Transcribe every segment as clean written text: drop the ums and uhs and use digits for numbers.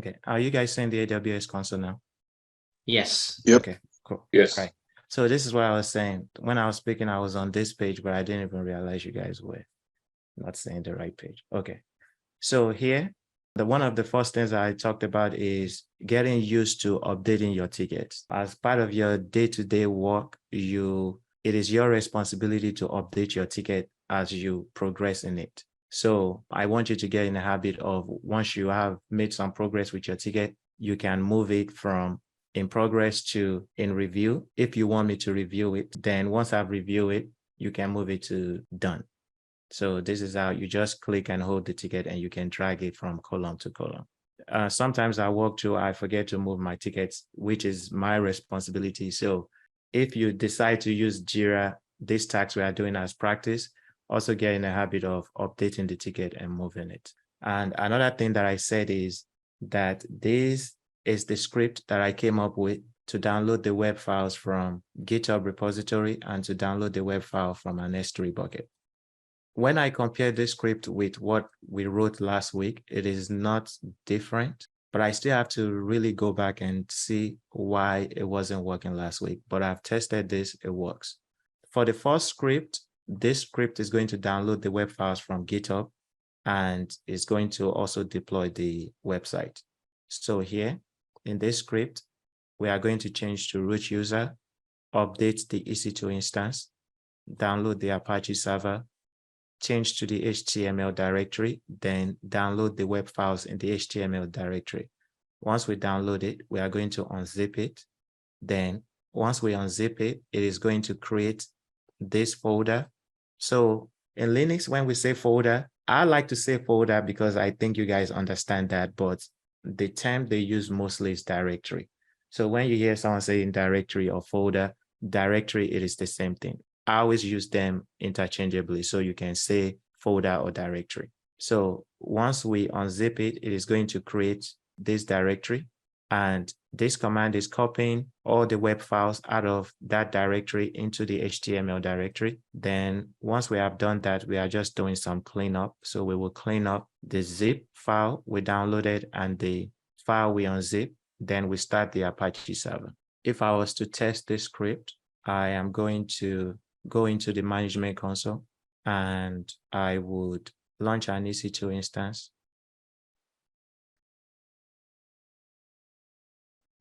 Okay. Are you guys seeing the AWS console now? Yes. Yep. Okay, cool. Yes. Right. So this is what I was saying. When I was speaking, I was on this page, but I didn't even realize you guys were not saying the right page. Okay. So here, one of the first things I talked about is getting used to updating your tickets. As part of your day-to-day work, it is your responsibility to update your ticket as you progress in it. So I want you to get in the habit of, once you have made some progress with your ticket, you can move it from in progress to in review. If you want me to review it, then once I've reviewed it, you can move it to done. So this is how you just click and hold the ticket and you can drag it from column to column. Sometimes I forget to move my tickets, which is my responsibility. So if you decide to use Jira, this task we are doing as practice, also get in the habit of updating the ticket and moving it. And another thing that I said is that this is the script that I came up with to download the web files from GitHub repository and to download the web file from an S3 bucket. When I compare this script with what we wrote last week, it is not different, but I still have to really go back and see why it wasn't working last week. But I've tested this, it works. For the first script, this script is going to download the web files from GitHub and is going to also deploy the website. So here in this script, we are going to change to root user, update the EC2 instance, download the Apache server, change to the HTML directory, then download the web files in the HTML directory. Once we download it, we are going to unzip it. Then once we unzip it, it is going to create this folder. So in Linux, when we say folder, I like to say folder because I think you guys understand that, but the term they use mostly is directory. So when you hear someone saying directory or folder, directory, it is the same thing. I always use them interchangeably, so you can say folder or directory. So once we unzip it, it is going to create this directory, and this command is copying all the web files out of that directory into the HTML directory. Then once we have done that, we are just doing some cleanup. So we will clean up the zip file we downloaded and the file we unzip. Then we start the Apache server. If I was to test this script, I am going to go into the management console and I would launch an EC2 instance.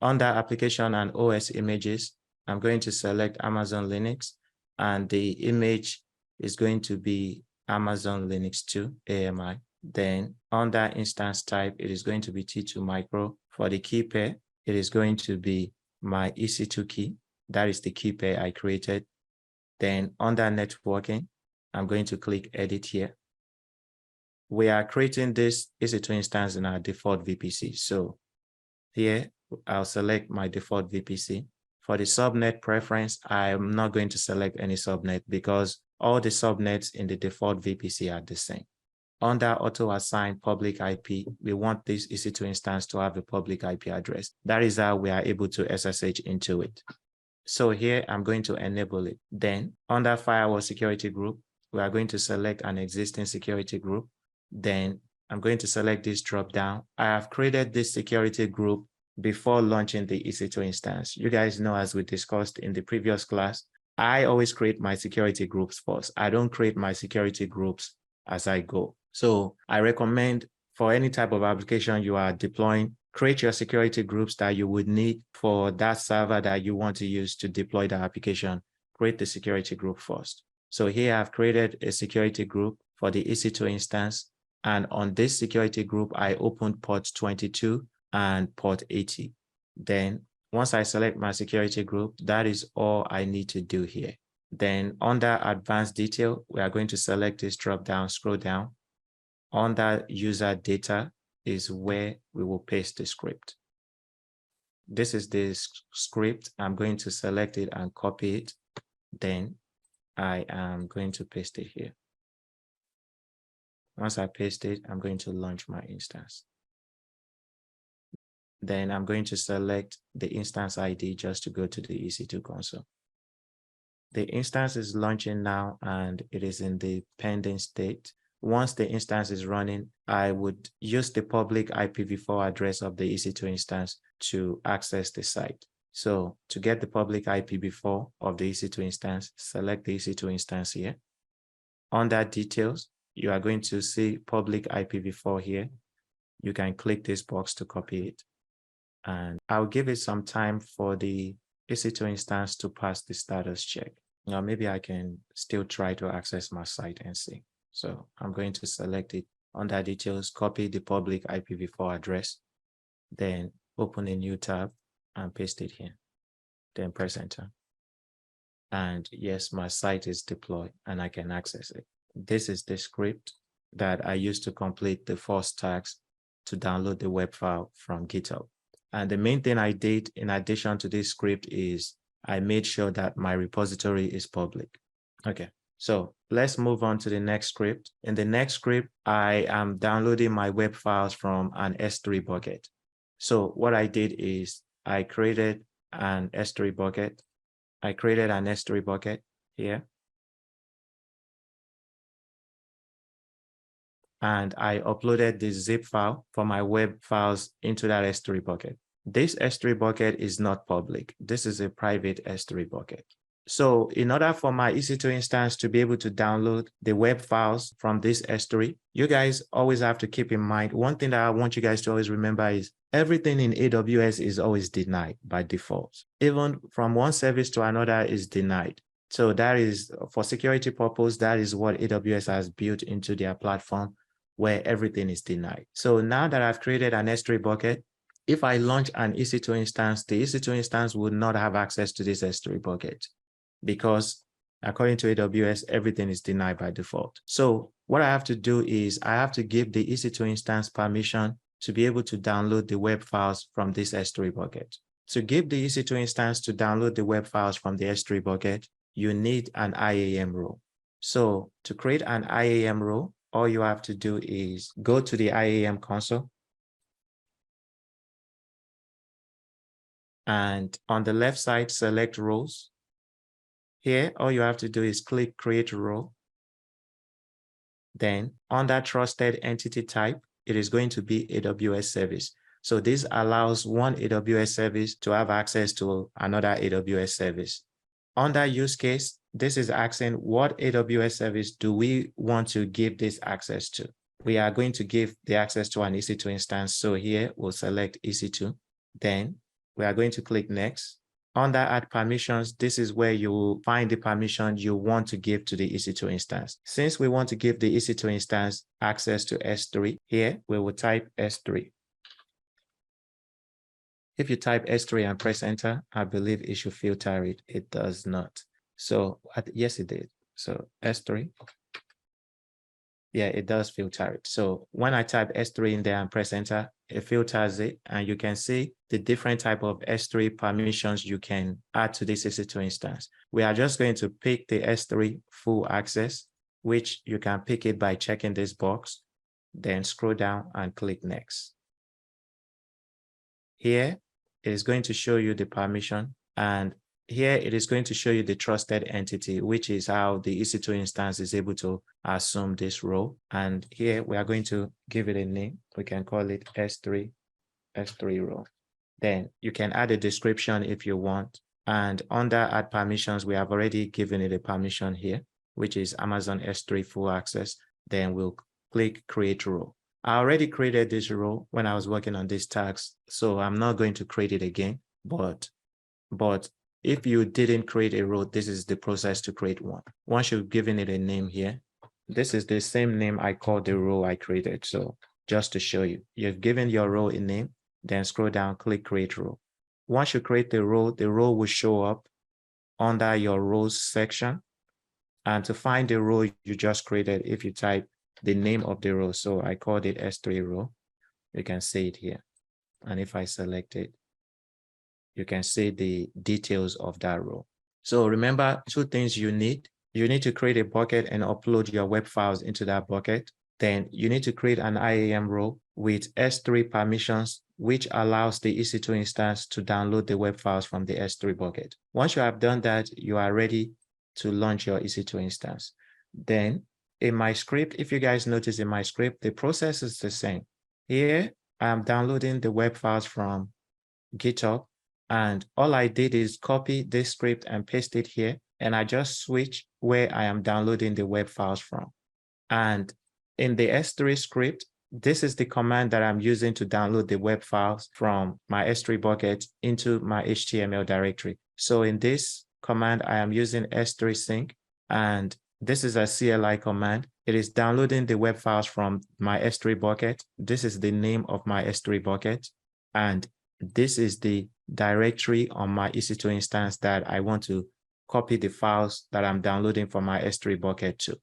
Under application and OS images, I'm going to select Amazon Linux, and the image is going to be Amazon Linux 2 AMI. Then under instance type, it is going to be T2 micro. For the key pair, it is going to be my EC2 key. That is the key pair I created. Then under networking, I'm going to click edit here. We are creating this EC2 instance in our default VPC. So here, I'll select my default VPC. For the subnet preference, I'm not going to select any subnet because all the subnets in the default VPC are the same. Under auto assign public IP, we want this EC2 instance to have a public IP address. That is how we are able to SSH into it. So here I'm going to enable it. Then under firewall security group, we are going to select an existing security group. Then I'm going to select this drop down. I have created this security group before launching the EC2 instance. You guys know, as we discussed in the previous class, I always create my security groups first. I don't create my security groups as I go. So I recommend for any type of application you are deploying, create your security groups that you would need for that server that you want to use to deploy the application. Create the security group first. So here I've created a security group for the EC2 instance. And on this security group, I opened port 22 and port 80. Then once I select my security group, that is all I need to do here. Then under advanced detail, we are going to select this drop down, scroll down. Under user data is where we will paste the script. This is the script. I'm going to select it and copy it. Then I am going to paste it here. Once I paste it, I'm going to launch my instance. Then I'm going to select the instance ID just to go to the EC2 console. The instance is launching now and it is in the pending state. once the instance is running, I would use the public IPv4 address of the EC2 instance to access the site. So to get the public IPv4 of the EC2 instance, select the EC2 instance here. Under details, you are going to see public IPv4 here. You can click this box to copy it. And I'll give it some time for the EC2 instance to pass the status check. Now, maybe I can still try to access my site and see. So I'm going to select it under details, copy the public IPv4 address, then open a new tab and paste it here. Then press enter. And yes, my site is deployed and I can access it. This is the script that I used to complete the first task to download the web file from GitHub. And the main thing I did in addition to this script is I made sure that my repository is public. Okay, so let's move on to the next script. In the next script, I am downloading my web files from an S3 bucket. So what I did is I created an S3 bucket. I created an S3 bucket here. And I uploaded the zip file for my web files into that S3 bucket. This S3 bucket is not public. This is a private S3 bucket. So in order for my EC2 instance to be able to download the web files from this S3, you guys always have to keep in mind, one thing that I want you guys to always remember is everything in AWS is always denied by default. Even from one service to another is denied. So that is for security purpose, that is what AWS has built into their platform where everything is denied. So now that I've created an S3 bucket, if I launch an EC2 instance, the EC2 instance would not have access to this S3 bucket because according to AWS, everything is denied by default. So what I have to do is I have to give the EC2 instance permission to be able to download the web files from this S3 bucket. To give the EC2 instance to download the web files from the S3 bucket, you need an IAM role. So to create an IAM role, all you have to do is go to the IAM console. And on the left side, select roles. Here, all you have to do is click create role. Then under trusted entity type, it is going to be AWS service. So this allows one AWS service to have access to another AWS service. Under use case, this is asking what AWS service do we want to give this access to? We are going to give the access to an EC2 instance. So here we'll select EC2. Then we are going to click next. Under add permissions, this is where you will find the permission you want to give to the EC2 instance. Since we want to give the EC2 instance access to S3, here we will type S3. If you type S3 and press enter, I believe it should filter it. It does not. So yes, it did. So S3. Yeah, it does filter it. So when I type S3 in there and press enter, it filters it, and you can see the different type of S3 permissions you can add to this EC2 instance. We are just going to pick the S3 full access, which you can pick it by checking this box, then scroll down and click next. Here, it is going to show you the permission, and here it is going to show you the trusted entity, which is how the EC2 instance is able to assume this role. And here we are going to give it a name. We can call it S3 role. Then you can add a description if you want. And under add permissions, we have already given it a permission here, which is Amazon S3 full access. Then we'll click create role. I already created this role when I was working on this task, so I'm not going to create it again. But if you didn't create a role, this is the process to create one. Once you've given it a name here, this is the same name I called the role I created. So just to show you, you've given your role a name, then scroll down, click create role. Once you create the role will show up under your roles section. And to find the role you just created, if you type the name of the role, so I called it S3 role, you can see it here. And if I select it, you can see the details of that role. So remember two things you need. You need to create a bucket and upload your web files into that bucket. Then you need to create an IAM role with S3 permissions, which allows the EC2 instance to download the web files from the S3 bucket. Once you have done that, you are ready to launch your EC2 instance. Then in my script, if you guys notice in my script, the process is the same. Here, I'm downloading the web files from GitHub, and all I did is copy this script and paste it here, and I just switch where I am downloading the web files from. And in the S3 script, this is the command that I'm using to download the web files from my S3 bucket into my HTML directory. So in this command, I am using S3 sync, and this is a CLI command. It is downloading the web files from my S3 bucket. This is the name of my S3 bucket. And this is the directory on my EC2 instance that I want to copy the files that I'm downloading from my S3 bucket to.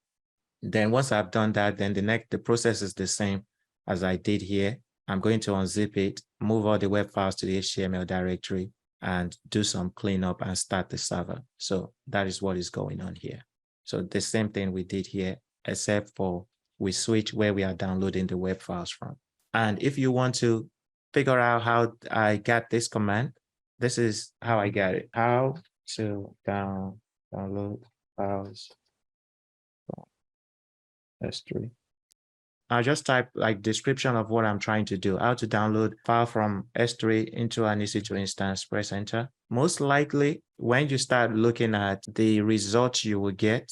Then once I've done that, then the process is the same as I did here. I'm going to unzip it, move all the web files to the HTML directory, and do some cleanup and start the server. So that is what is going on here. So the same thing we did here, except for we switch where we are downloading the web files from. And if you want to figure out how I got this command, this is how I got it. How to download files from S3. I'll just type like description of what I'm trying to do, how to download file from S3 into an EC2 instance, press enter. Most likely, when you start looking at the results you will get,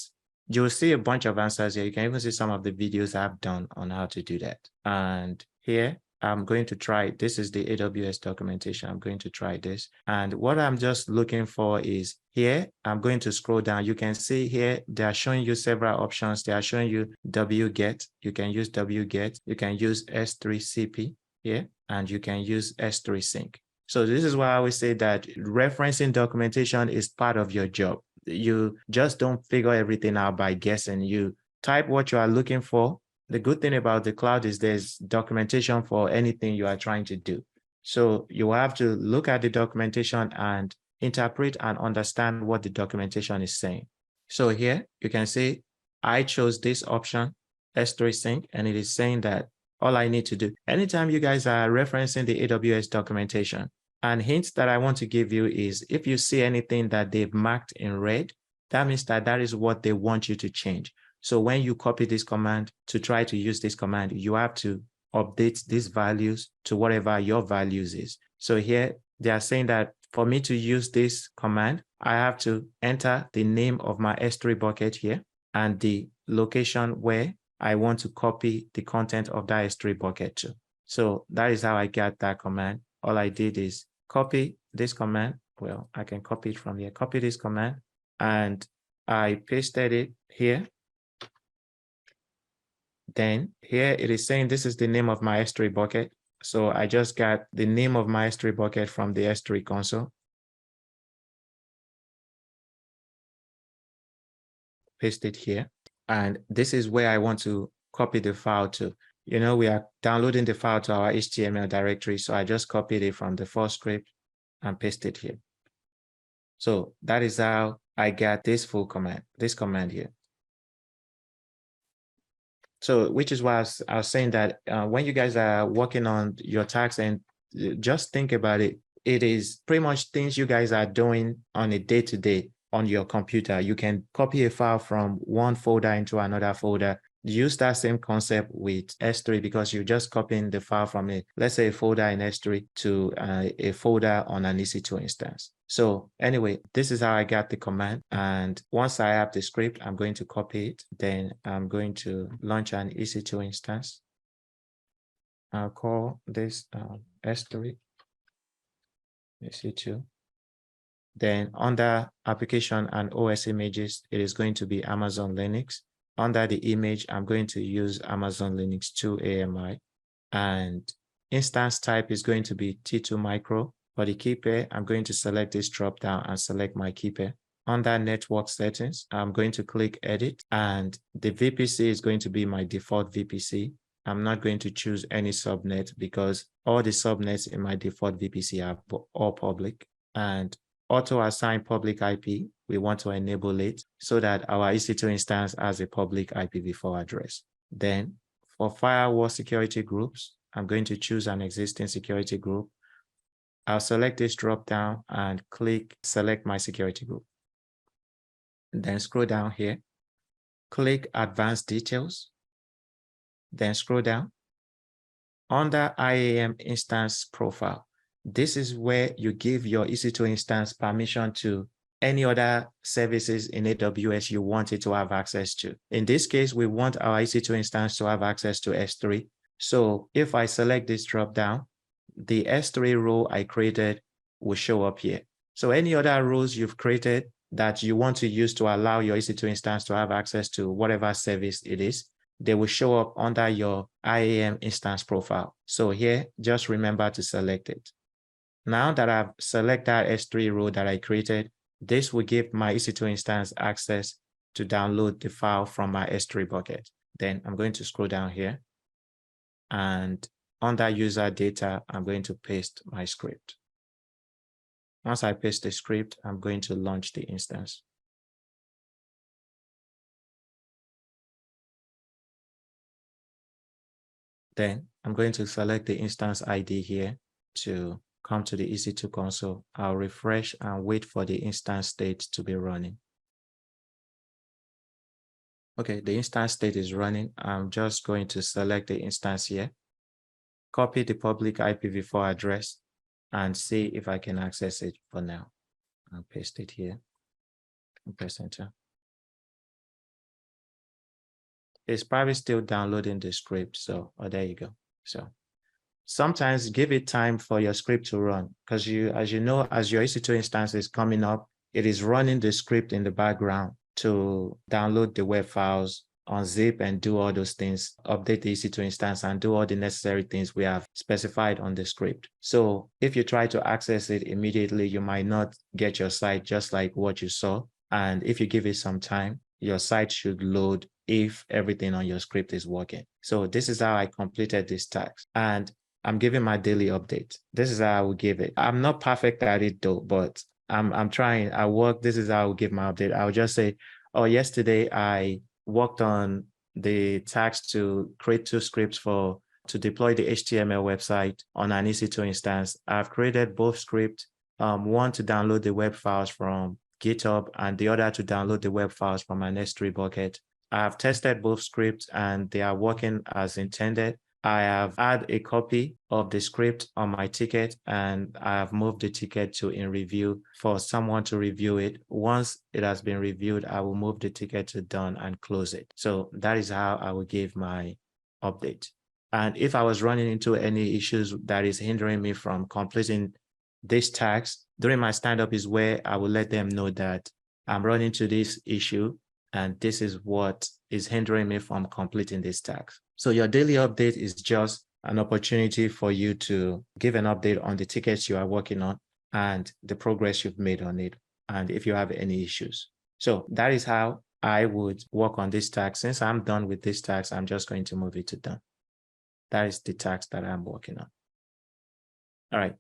you'll see a bunch of answers here. You can even see some of the videos I've done on how to do that. And here, I'm going to try, this is the AWS documentation. I'm going to try this. And what I'm just looking for is here, I'm going to scroll down. You can see here, they are showing you several options. They are showing you wget. You can use wget. You can use S3CP here, and you can use S3 sync. So this is why I always say that referencing documentation is part of your job. You just don't figure everything out by guessing. You type what you are looking for. The good thing about the cloud is there's documentation for anything you are trying to do. So you have to look at the documentation and interpret and understand what the documentation is saying. So here you can see I chose this option, S3 sync, and it is saying that all I need to do, anytime you guys are referencing the AWS documentation, and hints that I want to give you is if you see anything that they've marked in red, that means that that is what they want you to change. So when you copy this command to try to use this command, you have to update these values to whatever your values is. So here they are saying that for me to use this command, I have to enter the name of my S3 bucket here and the location where I want to copy the content of that S3 bucket to. So that is how I got that command. All I did is copy this command. Well, I can copy it from here, copy this command, and I pasted it here. Then here it is saying this is the name of my S3 bucket. So I just got the name of my S3 bucket from the S3 console. Paste it here. And this is where I want to copy the file to. You know, we are downloading the file to our HTML directory. So I just copied it from the first script and paste it here. So that is how I got this full command, this command here. So, which is why I was saying that when you guys are working on your tasks and just think about it, it is pretty much things you guys are doing on a day-to-day on your computer. You can copy a file from one folder into another folder. Use that same concept with S3 because you're just copying the file from a, let's say, a folder in S3 to a folder on an EC2 instance. So anyway, this is how I got the command. And once I have the script, I'm going to copy it. Then I'm going to launch an EC2 instance. I'll call this S3 EC2. Then under application and OS images, it is going to be Amazon Linux. Under the image, I'm going to use Amazon Linux 2 AMI. And instance type is going to be T2 micro. For the key pair, I'm going to select this drop down and select my key pair. Under network settings, I'm going to click edit, and the VPC is going to be my default VPC. I'm not going to choose any subnet because all the subnets in my default VPC are all public. And auto assign public IP, we want to enable it so that our EC2 instance has a public IPv4 address. Then for firewall security groups, I'm going to choose an existing security group. I'll select this drop down and click select my security group. Then scroll down here. click Advanced Details, then scroll down. Under IAM Instance Profile, this is where you give your EC2 instance permission to any other services in AWS you want it to have access to. In this case, we want our EC2 instance to have access to S3. So if I select this dropdown, the S3 role I created will show up here. So any other roles you've created that you want to use to allow your EC2 instance to have access to whatever service it is, they will show up under your IAM instance profile. So here, just remember to select it. Now that I've selected S3 role that I created, this will give my EC2 instance access to download the file from my S3 bucket. Then I'm going to scroll down here, and under user data, I'm going to paste my script. Once I paste the script, I'm going to launch the instance. Then I'm going to select the instance ID here to come to the EC2 console. I'll refresh and wait for the instance state to be running. Okay, the instance state is running. I'm just going to select the instance here, copy the public IPv4 address, and see if I can access it for now. I'll paste it here and press enter. It's probably still downloading the script. So, there you go. So sometimes give it time for your script to run, because as you know, as your EC2 instance is coming up, it is running the script in the background to download the web files, unzip and do all those things, update the EC2 instance and do all the necessary things we have specified on the script. So if you try to access it immediately, you might not get your site just like what you saw. And if you give it some time, your site should load if everything on your script is working. So this is how I completed this task. And I'm giving my daily update. This is how I will give it. I'm not perfect at it though, but I'm trying. I work. This is how I will give my update. I'll just say, oh, yesterday I worked on the task to create 2 scripts to deploy the HTML website on an EC2 instance. I've created both scripts, one to download the web files from GitHub and the other to download the web files from an S3 bucket. I've tested both scripts and they are working as intended. I have had a copy of the script on my ticket and I have moved the ticket to in review for someone to review it. Once it has been reviewed, I will move the ticket to done and close it. So that is how I will give my update. And if I was running into any issues that is hindering me from completing this task, during my stand-up is where I will let them know that I'm running into this issue and this is what is hindering me from completing this task. So your daily update is just an opportunity for you to give an update on the tickets you are working on and the progress you've made on it, and if you have any issues. So that is how I would work on this task. Since I'm done with this task, I'm just going to move it to done. That is the task that I'm working on. All right.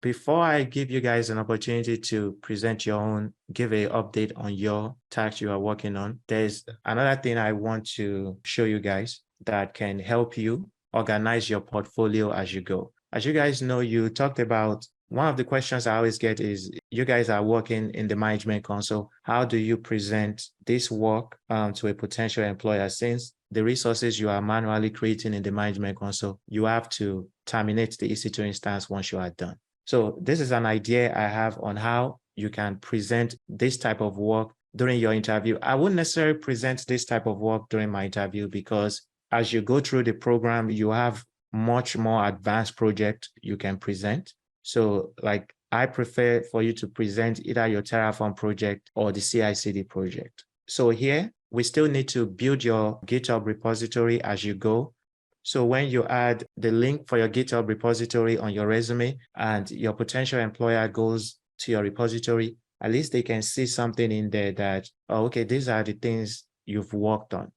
Before I give you guys an opportunity to present your own, give an update on your task you are working on, there's another thing I want to show you guys that can help you organize your portfolio as you go. As you guys know, you talked about, one of the questions I always get is, you guys are working in the management console. How do you present this work to a potential employer? Since the resources you are manually creating in the management console, you have to terminate the EC2 instance once you are done. So this is an idea I have on how you can present this type of work during your interview. I wouldn't necessarily present this type of work during my interview, because as you go through the program, you have much more advanced project you can present. So like, I prefer for you to present either your Terraform project or the CI/CD project. So here, we still need to build your GitHub repository as you go. So when you add the link for your GitHub repository on your resume and your potential employer goes to your repository, at least they can see something in there that, oh, okay, these are the things you've worked on.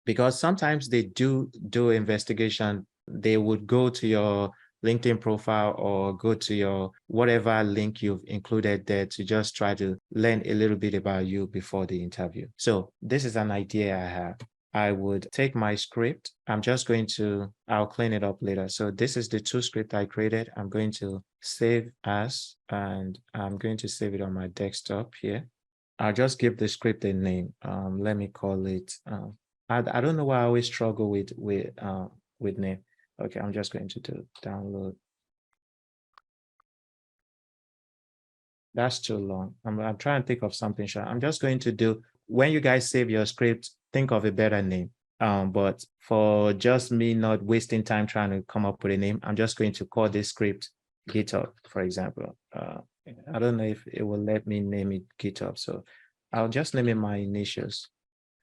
Because sometimes they do investigation. They would go to your LinkedIn profile or go to your whatever link you've included there to just try to learn a little bit about you before the interview. So this is an idea I have. I would take my script. I'll clean it up later. So this is the 2 script I created. I'm going to save as, and I'm going to save it on my desktop here. I'll just give the script a name. Let me call it. I don't know why I always struggle with name. Okay, I'm just going to do download. That's too long. I'm trying to think of something short. I'm just going to do, when you guys save your script, think of a better name. But for just me not wasting time trying to come up with a name, I'm just going to call this script GitHub, for example. I don't know if it will let me name it GitHub. So I'll just name it my initials.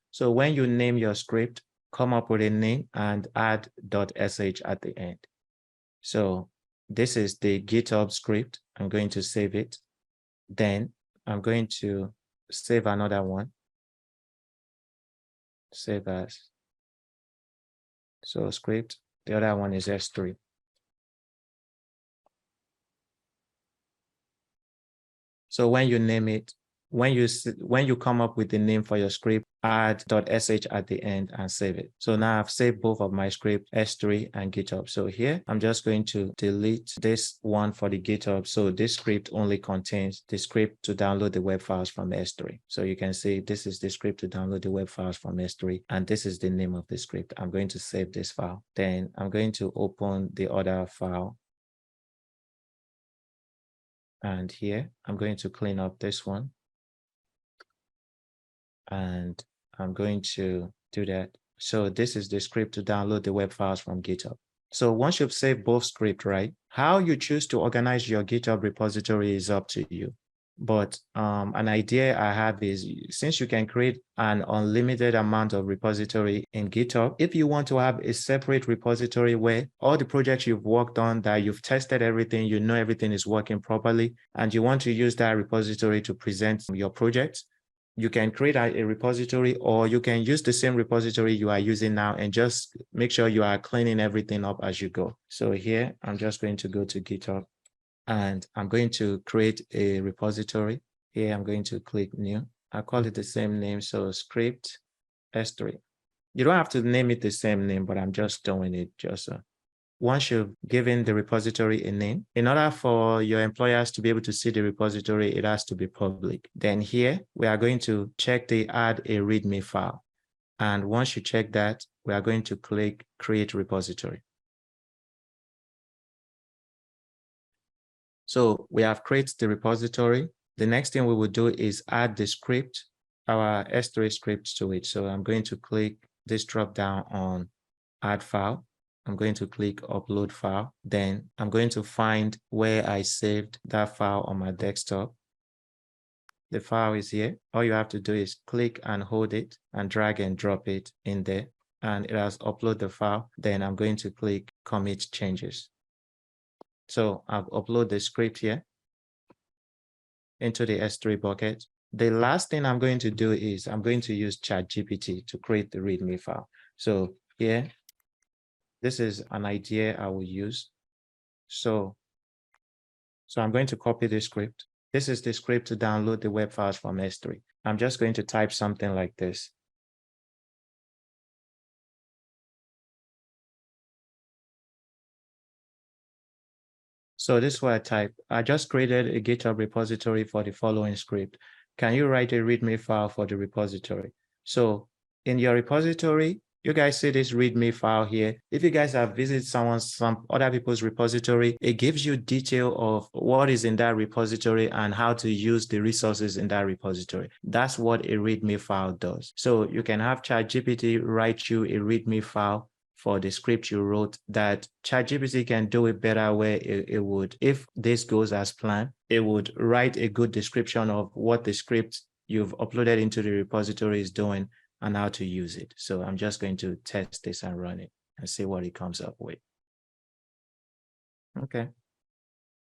So when you name your script, come up with a name and add .sh at the end. So this is the GitHub script. I'm going to save it. Then I'm going to save another one. Save as. So script, the other one is S3. So when you name it, when you come up with the name for your script, add .sh at the end and save it. So now I've saved both of my script, S3 and GitHub. So here, I'm just going to delete this one for the GitHub. So this script only contains the script to download the web files from S3. So you can see this is the script to download the web files from S3. And this is the name of the script. I'm going to save this file. Then I'm going to open the other file. And here, I'm going to clean up this one. And I'm going to do that. So this is the script to download the web files from GitHub. So once you've saved both scripts, right, how you choose to organize your GitHub repository is up to you. But an idea I have is, since you can create an unlimited amount of repository in GitHub, if you want to have a separate repository where all the projects you've worked on, that you've tested everything, you know everything is working properly, and you want to use that repository to present your project, you can create a repository, or you can use the same repository you are using now and just make sure you are cleaning everything up as you go. So here, I'm just going to go to GitHub and I'm going to create a repository. Here, I'm going to click new. I'll call it the same name. So script S3. You don't have to name it the same name, but I'm just doing it just so. Once you've given the repository a name, in order for your employers to be able to see the repository, it has to be public. Then here, we are going to check the add a README file. And once you check that, we are going to click create repository. So we have created the repository. The next thing we will do is add the script, our S3 script to it. So I'm going to click this drop down on add file. I'm going to click upload file. Then I'm going to find where I saved that file on my desktop. The file is here. All you have to do is click and hold it and drag and drop it in there. And it has uploaded the file. Then I'm going to click commit changes. So I've uploaded the script here into the S3 bucket. The last thing I'm going to do is I'm going to use ChatGPT to create the README file. So here, this is an idea I will use. So I'm going to copy the script. This is the script to download the web files from S3. I'm just going to type something like this. So this is what I type. I just created a GitHub repository for the following script. Can you write a README file for the repository? So in your repository, you guys see this README file here. If you guys have visited some other people's repository, it gives you detail of what is in that repository and how to use the resources in that repository. That's what a README file does. So you can have ChatGPT write you a README file for the script you wrote that ChatGPT can do it better, where it would, if this goes as planned, it would write a good description of what the script you've uploaded into the repository is doing and how to use it. So I'm just going to test this and run it and see what it comes up with. Okay.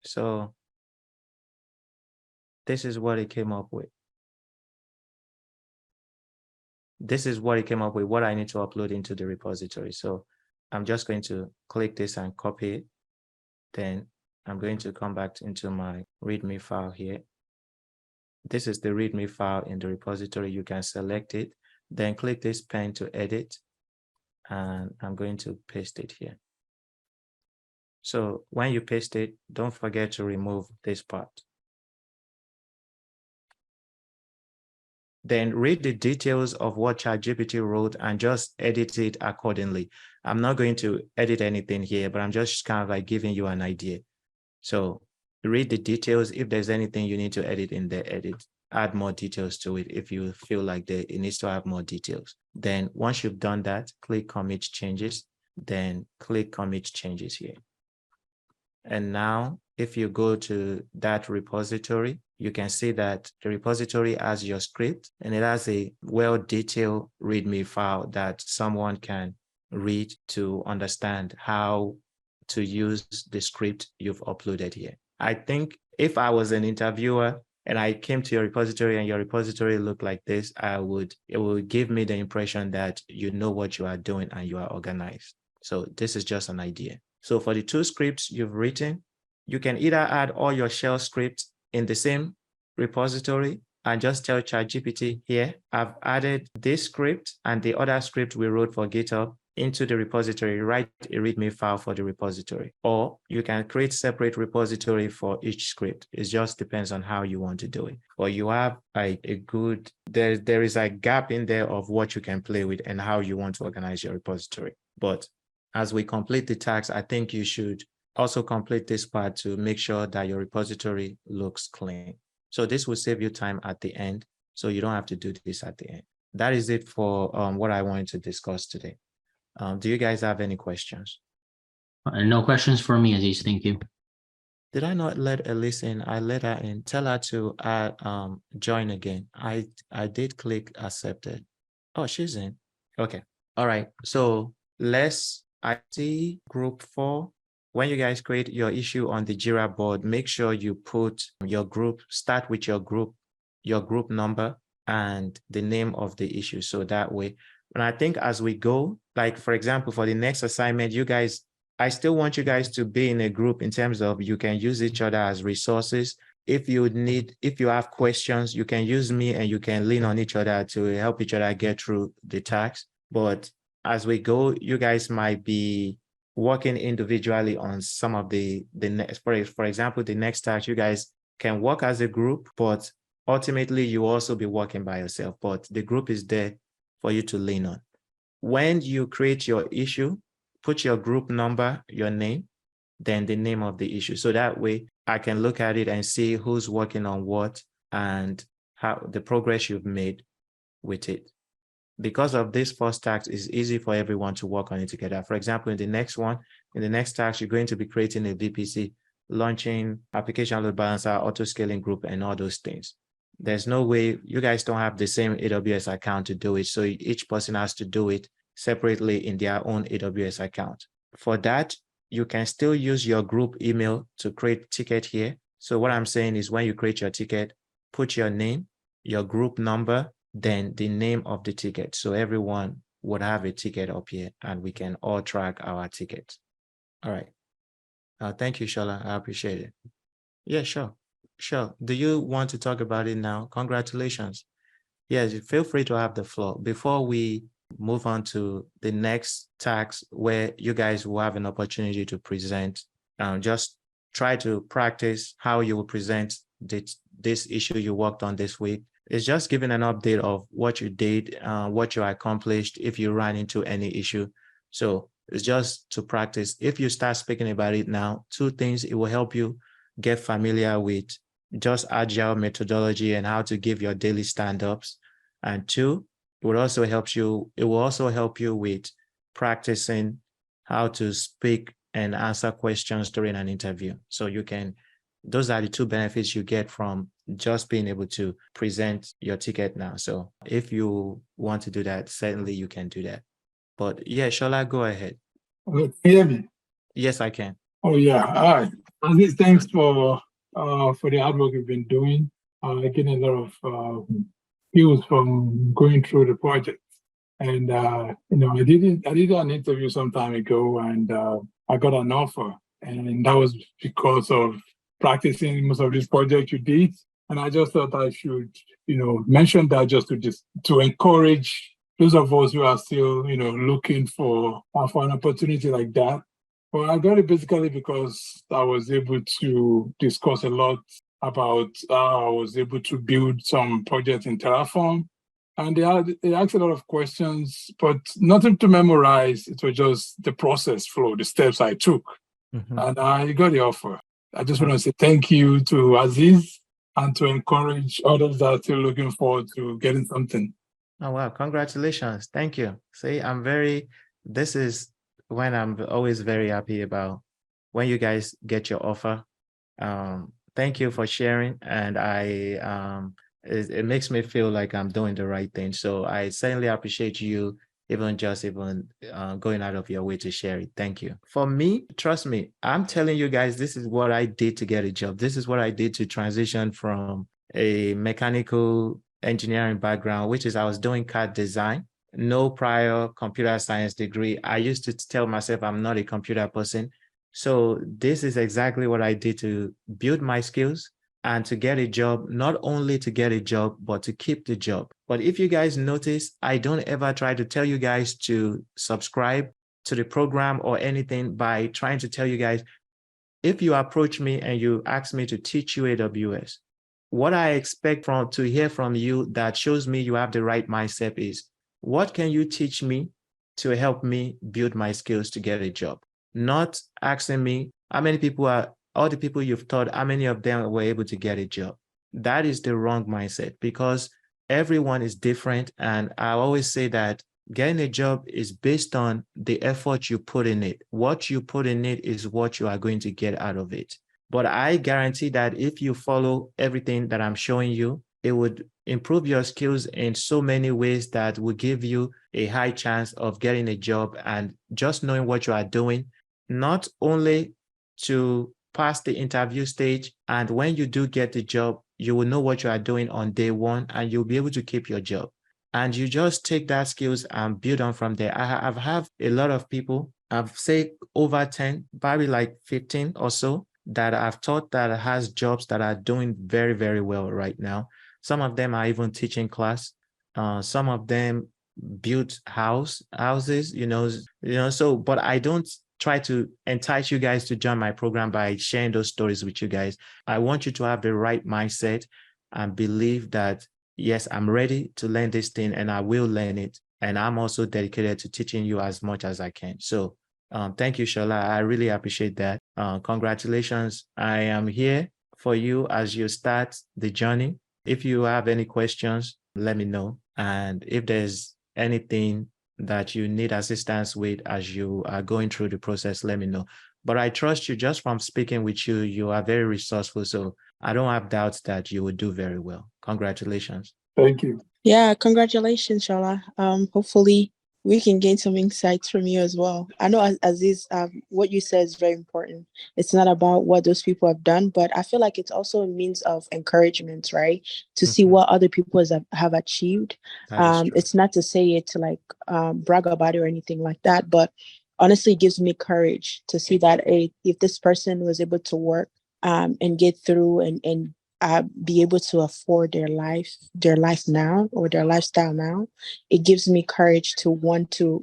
So this is what it came up with. This is what it came up with, what I need to upload into the repository. So I'm just going to click this and copy it. Then I'm going to come back into my README file here. This is the README file in the repository. You can select it, then click this pen to edit, and I'm going to paste it here. So when you paste it, don't forget to remove this part. then read the details of what ChatGPT wrote and just edit it accordingly. I'm not going to edit anything here, but I'm just kind of like giving you an idea. So read the details. If there's anything you need to edit in there, edit, add more details to it if you feel like it needs to have more details. Then once you've done that, click commit changes, then click commit changes here. And now if you go to that repository, you can see that the repository has your script and it has a well-detailed README file that someone can read to understand how to use the script you've uploaded here. I think if I was an interviewer and I came to your repository and your repository looked like this, it would give me the impression that you know what you are doing and you are organized. So this is just an idea. So for the two scripts you've written, you can either add all your shell scripts in the same repository and just tell ChatGPT here, I've added this script and the other script we wrote for GitHub into the repository, write a README file for the repository. Or you can create separate repository for each script. It just depends on how you want to do it. Or you have a good, there is a gap in there of what you can play with and how you want to organize your repository. But as we complete the task, I think you should also complete this part to make sure that your repository looks clean. So this will save you time at the end, so you don't have to do this at the end. That is it for what I wanted to discuss today. Do you guys have any questions? No questions for me, Aziz. Thank you. Did I not let Elise in? I let her in. Tell her to join again. I did click accepted. Oh, she's in. Okay. All right. So I see group 4. When you guys create your issue on the Jira board, make sure you put your group, start with your group number and the name of the issue. So that way, and I think as we go, like for example, for the next assignment, you guys, I still want you guys to be in a group in terms of you can use each other as resources. If you have questions, you can use me and you can lean on each other to help each other get through the task. But as we go, you guys might be working individually on some of the next, for example, the next task, you guys can work as a group, but ultimately you also be working by yourself, but the group is there for you to lean on. When you create your issue, put your group number, your name, then the name of the issue. So that way I can look at it and see who's working on what and how the progress you've made with it. Because of this first task, it's easy for everyone to work on it together. For example, in the next task, you're going to be creating a VPC, launching application load balancer, auto scaling group, and all those things. There's no way you guys don't have the same AWS account to do it. So each person has to do it separately in their own AWS account. For that, you can still use your group email to create ticket here. So what I'm saying is when you create your ticket, put your name, your group number, then the name of the ticket. So everyone would have a ticket up here and we can all track our tickets. All right. Thank you, Shola. I appreciate it. Yeah, sure. Sure. Do you want to talk about it now? Congratulations. Yes, feel free to have the floor. Before we move on to the next task where you guys will have an opportunity to present, just try to practice how you will present this issue you worked on this week. It's just giving an update of what you did, what you accomplished, if you ran into any issue. So it's just to practice. If you start speaking about it now, 2 things, it will help you get familiar with just agile methodology and how to give your daily stand-ups. And 2, it will also help you with practicing how to speak and answer questions during an interview. So those are the 2 benefits you get from just being able to present your ticket now. So if you want to do that, certainly you can do that. But yeah, Shola, go ahead. Can you hear me? Yes, I can. Oh yeah, all right. Aziz, thanks for the hard work you've been doing. Getting a lot of skills from going through the project. And I did an interview some time ago, and I got an offer, and that was because of practicing most of these projects you did. And I just thought I should, mention that just to encourage those of us who are still, looking for an opportunity like that. Well, I got it basically because I was able to discuss a lot about how I was able to build some projects in Terraform And they asked a lot of questions, but nothing to memorize. It was just the process flow, the steps I took. And I got the offer. I just want to say thank you to Aziz and to encourage others that are still looking forward to getting something. Oh, wow. Congratulations. Thank you. See, this is when I'm always very happy about when you guys get your offer. Thank you for sharing. And it makes me feel like I'm doing the right thing. So I certainly appreciate you even going out of your way to share it. Thank you. For me, trust me, I'm telling you guys, this is what I did to get a job. This is what I did to transition from a mechanical engineering background, which is I was doing CAD design, no prior computer science degree. I used to tell myself I'm not a computer person. So this is exactly what I did to build my skills and to get a job, not only to get a job, but to keep the job. But if you guys notice, I don't ever try to tell you guys to subscribe to the program or anything by trying to tell you guys, if you approach me and you ask me to teach you AWS, what I expect to hear from you that shows me you have the right mindset is, what can you teach me to help me build my skills to get a job? Not asking me how many people all the people you've taught, how many of them were able to get a job? That is the wrong mindset because everyone is different. And I always say that getting a job is based on the effort you put in it. What you put in it is what you are going to get out of it. But I guarantee that if you follow everything that I'm showing you, it would improve your skills in so many ways that will give you a high chance of getting a job. And just knowing what you are doing, not only to pass the interview stage, and when you do get the job, you will know what you are doing on day one and you'll be able to keep your job. And you just take that skills and build on from there. I've had a lot of people, I've said over 10, probably like 15 or so, that I've taught that has jobs that are doing very, very well right now. Some of them are even teaching class. Some of them built houses, so, but I don't try to entice you guys to join my program by sharing those stories with you guys. I want you to have the right mindset and believe that, yes, I'm ready to learn this thing and I will learn it. And I'm also dedicated to teaching you as much as I can. So thank you, Shola. I really appreciate that. Congratulations. I am here for you as you start the journey. If you have any questions, let me know. And if there's anything that you need assistance with as you are going through the process, let me know. But I trust you just from speaking with you, you are very resourceful. So I don't have doubts that you will do very well. Congratulations. Thank you. Yeah, congratulations, Shola. Hopefully we can gain some insights from you as well. I know Aziz, what you said is very important. It's not about what those people have done, but I feel like it's also a means of encouragement, right? To see what other people have achieved. It's not to say it to like brag about it or anything like that, but honestly, it gives me courage to see that if this person was able to work and get through and be able to afford their life now or their lifestyle now, it gives me courage to want to,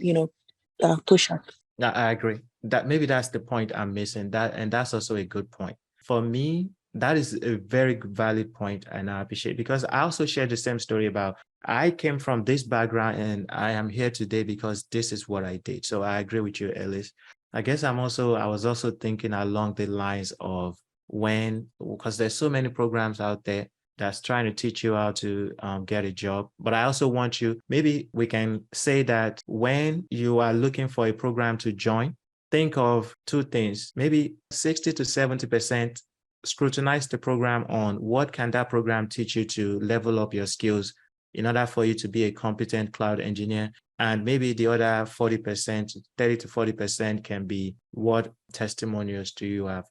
push up. I agree that maybe that's the point I'm missing, and that's also a good point. For me, that is a very valid point, and I appreciate, because I also shared the same story about I came from this background and I am here today because this is what I did. So I agree with you, Ellis. I guess I was also thinking along the lines of because there's so many programs out there that's trying to teach you how to get a job. But I also want you, maybe we can say that when you are looking for a program to join, think of two things, maybe 60 to 70% scrutinize the program on what can that program teach you to level up your skills in order for you to be a competent cloud engineer. And maybe the other 40%, 30 to 40% can be what testimonials do you have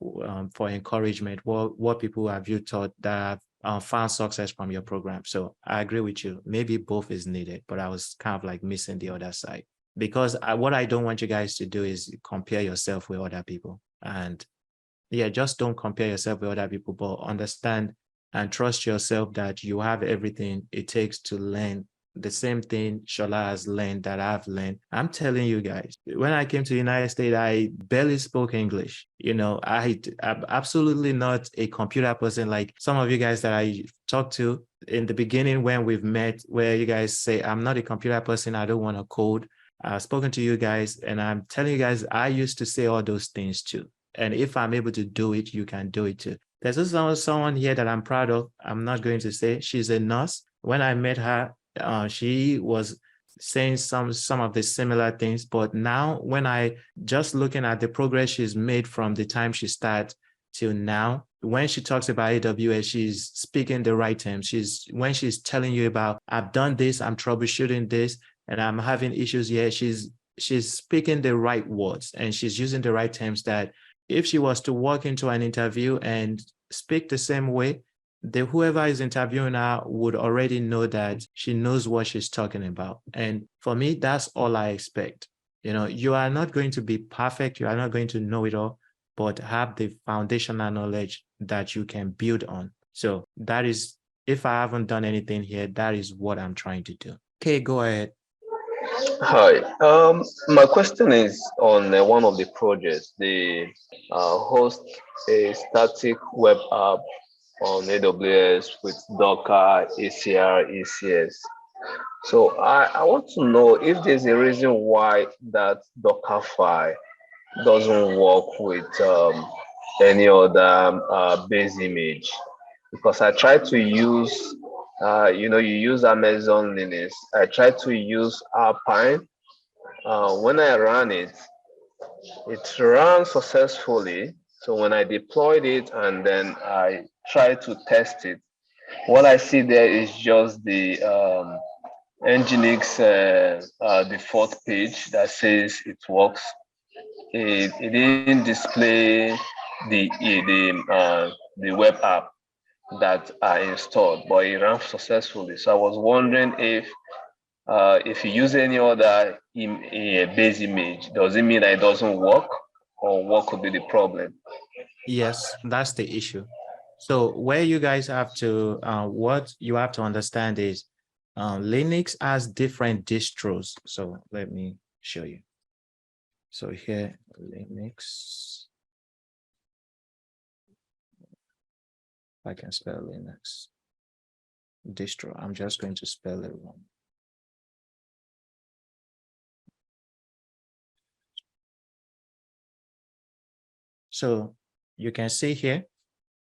for encouragement, what people have you taught that have found success from your program. So I agree with you. Maybe both is needed, but I was kind of like missing the other side. Because what I don't want you guys to do is compare yourself with other people. And yeah, just don't compare yourself with other people, but understand and trust yourself that you have everything it takes to learn the same thing Shola has learned that I've learned. I'm telling you guys, when I came to the United States, I barely spoke English. I'm absolutely not a computer person like some of you guys that I talked to in the beginning when we've met, where you guys say, I'm not a computer person, I don't want to code. I've spoken to you guys, and I'm telling you guys, I used to say all those things too. And if I'm able to do it, you can do it too. There's also someone here that I'm proud of. I'm not going to say. She's a nurse. When I met her, she was saying some of the similar things. But now, when I just looking at the progress she's made from the time she started till now, when she talks about AWS, she's speaking the right terms. When she's telling you about, I've done this, I'm troubleshooting this, and I'm having issues here, she's speaking the right words, and she's using the right terms that if she was to walk into an interview and speak the same way, whoever is interviewing her would already know that she knows what she's talking about. And for me, that's all I expect. You are not going to be perfect. You are not going to know it all, but have the foundational knowledge that you can build on. So that is, if I haven't done anything here, that is what I'm trying to do. Okay, go ahead. Hi. My question is on one of the projects. They host a static web app on AWS with Docker, ACR, ECS. So I want to know if there's a reason why that Docker file doesn't work with any other base image. Because I try to use, you use Amazon Linux. I try to use Alpine. When I ran it, it ran successfully. So when I deployed it and then I tried to test it, what I see there is just the Nginx default page that says it works. It didn't display the web app that are installed, but it ran successfully. So I was wondering if you use any other base image, does it mean that it doesn't work, or what could be the problem? Yes, that's the issue. So where you guys have to, what you have to understand is Linux has different distros. So let me show you. So here, Linux. I can spell Linux. Distro, I'm just going to spell it wrong. So you can see here,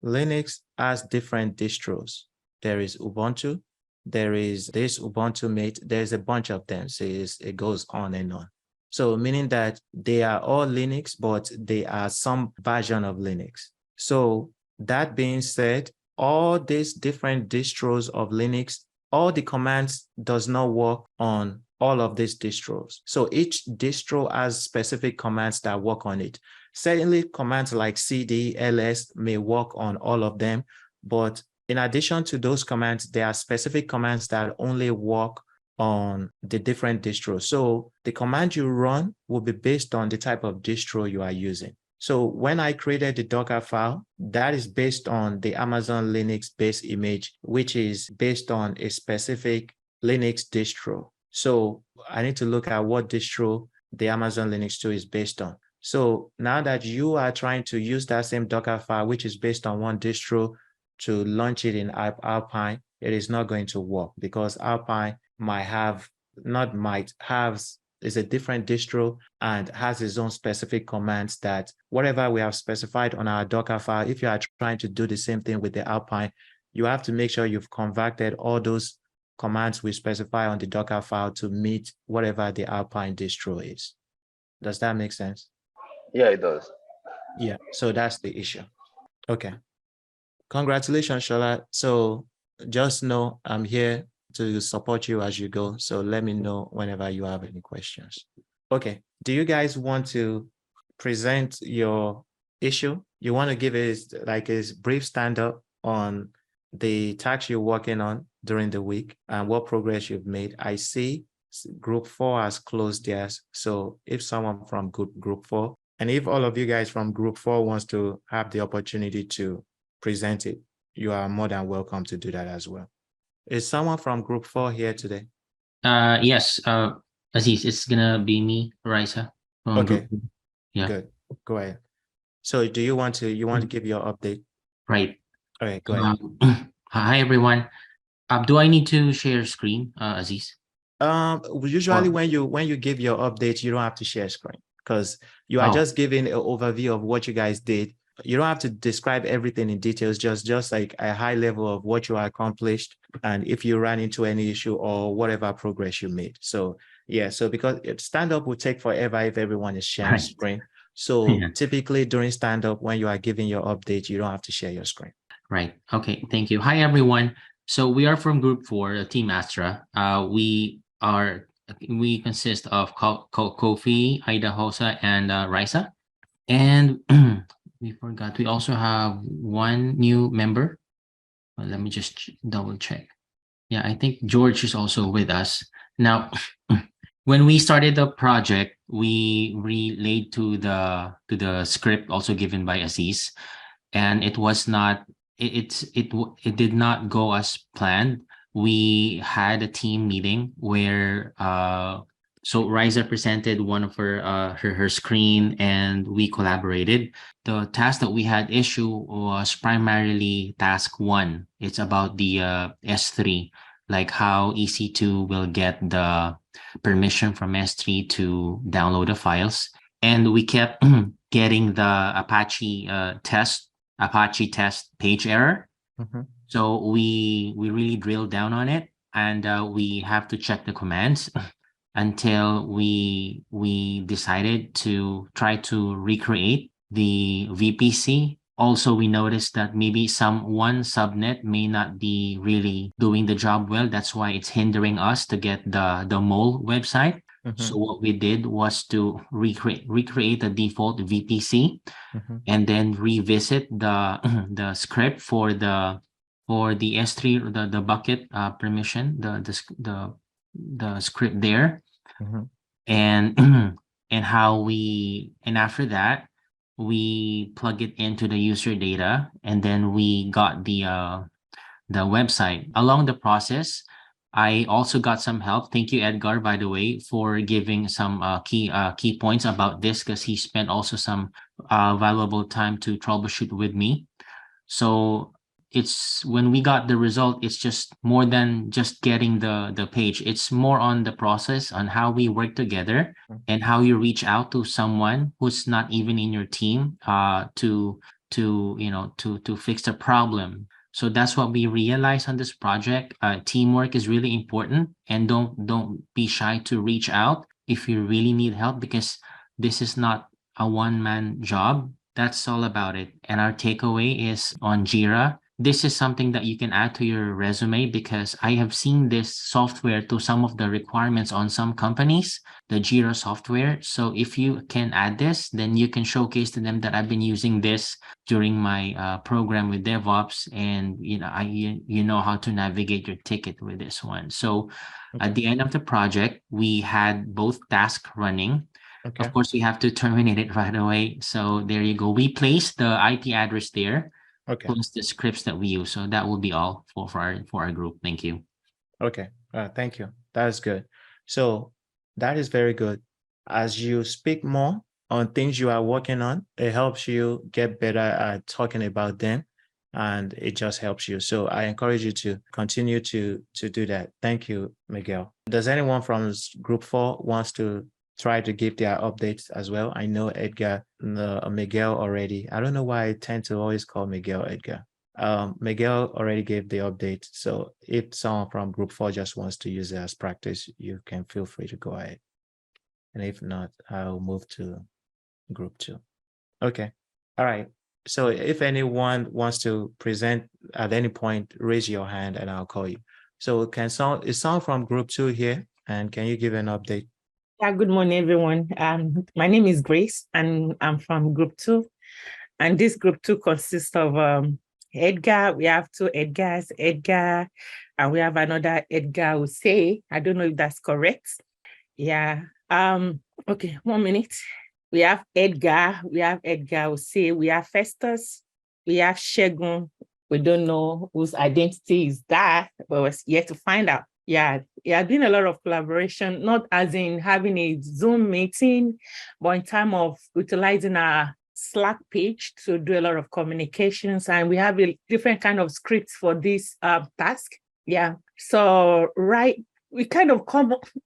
Linux has different distros. There is Ubuntu, there is this Ubuntu Mate, there's a bunch of them. So it goes on and on. So meaning that they are all Linux, but they are some version of Linux. So that being said, all these different distros of Linux, all the commands does not work on all of these distros. So each distro has specific commands that work on it. Certainly commands like cd, ls may work on all of them, but in addition to those commands, there are specific commands that only work on the different distros. So the command you run will be based on the type of distro you are using. So when I created the Docker file, that is based on the Amazon Linux base image, which is based on a specific Linux distro. So I need to look at what distro the Amazon Linux 2 is based on. So now that you are trying to use that same Docker file, which is based on one distro, to launch it in Alpine, it is not going to work because Alpine is a different distro and has its own specific commands that whatever we have specified on our Docker file, if you are trying to do the same thing with the Alpine, you have to make sure you've converted all those commands we specify on the Docker file to meet whatever the Alpine distro is. Does that make sense? Yeah, it does. Yeah, so that's the issue. Okay. Congratulations, Shola. So just know I'm here to support you as you go. So let me know whenever you have any questions. Okay. Do you guys want to present your issue? You want to give a brief stand-up on the task you're working on during the week and what progress you've made? I see group 4 has closed theirs. So if someone from group 4, and if all of you guys from group 4 wants to have the opportunity to present it, you are more than welcome to do that as well. Is someone from group 4 here today? Yes, Aziz, it's gonna be me, Raisa. From Okay. group. Yeah. Good. Go ahead. So do you want to give your update? Right. Okay, go ahead. Hi everyone. Do I need to share screen, Aziz? Usually Or- when you give your update, you don't have to share screen because you are Oh. just giving an overview of what you guys did. You don't have to describe everything in details, just like a high level of what you accomplished and if you ran into any issue or whatever progress you made. So yeah, so because stand-up will take forever if everyone is sharing Right. screen. So Yeah. typically during stand-up, when you are giving your update, you don't have to share your screen. Right. Okay. Thank you. Hi everyone. So we are from Group 4, Team Astra. We consist of Kofi, Aida Hosa, and Raisa. And we forgot, we also have one new member. Well, let me just double check. Yeah, I think George is also with us. Now, when we started the project, we relayed to the script also given by Aziz, and it was not it did not go as planned. We had a team meeting where so Riza presented one of her screen and we collaborated. The task that we had issue was primarily task 1. It's about the S3, like how EC2 will get the permission from S3 to download the files. And we kept getting the Apache test page error. Mhm. So we really drilled down on it, and we have to check the commands until we decided to try to recreate the VPC. Also, we noticed that maybe one subnet may not be really doing the job well. That's why it's hindering us to get the mole website. Mhm. So what we did was to recreate the default VPC Mhm. and then revisit the the script for the S3, the bucket permission, the script there, Mhm. and and after that we plug it into the user data, and then we got the website. Along the process, I also got some help. Thank you, Edgar, by the way, for giving some key points about this, because he spent also some valuable time to troubleshoot with me. So it's when we got the result, it's just more than just getting the page. It's more on the process, on how we work together and how you reach out to someone who's not even in your team to fix the problem. So that's what we realized on this project. Teamwork is really important, and don't be shy to reach out if you really need help, because this is not a one-man job. That's all about it. And our takeaway is on Jira. This is something that you can add to your resume, because I have seen this software to some of the requirements on some companies, the Jira software. So if you can add this, then you can showcase to them that I've been using this during my program with DevOps, and you know how to navigate your ticket with this one. So at the end of the project, we had both tasks running. Okay. Of course, we have to terminate it right away. So there you go. We placed the IP address there, Okay. plus the scripts that we use. So that will be all for our group. Thank you. Okay. Thank you. That is good. So that is very good. As you speak more on things you are working on, it helps you get better at talking about them, and it just helps you. So I encourage you to continue to do that. Thank you, Miguel. Does anyone from Group 4 wants to try to give their updates as well? I know Edgar, Miguel already. I don't know why I tend to always call Miguel Edgar. Miguel already gave the update. So if someone from Group 4 just wants to use it as practice, you can feel free to go ahead. And if not, I'll move to Group 2. Okay. All right. So if anyone wants to present at any point, raise your hand and I'll call you. So is someone from Group 2 here? And can you give an update? Yeah, good morning, everyone. My name is Grace, and I'm from Group 2. And this Group 2 consists of Edgar. We have 2 Edgars, Edgar, and we have another Edgar who say, I don't know if that's correct. Yeah. Okay, 1 minute. We have Edgar who say, we have Festus, we have Shegun. We don't know whose identity is that, but we're yet to find out. Yeah, doing a lot of collaboration, not as in having a Zoom meeting, but in terms of utilizing our Slack page to do a lot of communications. And we have a different kind of scripts for this task. Yeah. So, we kind of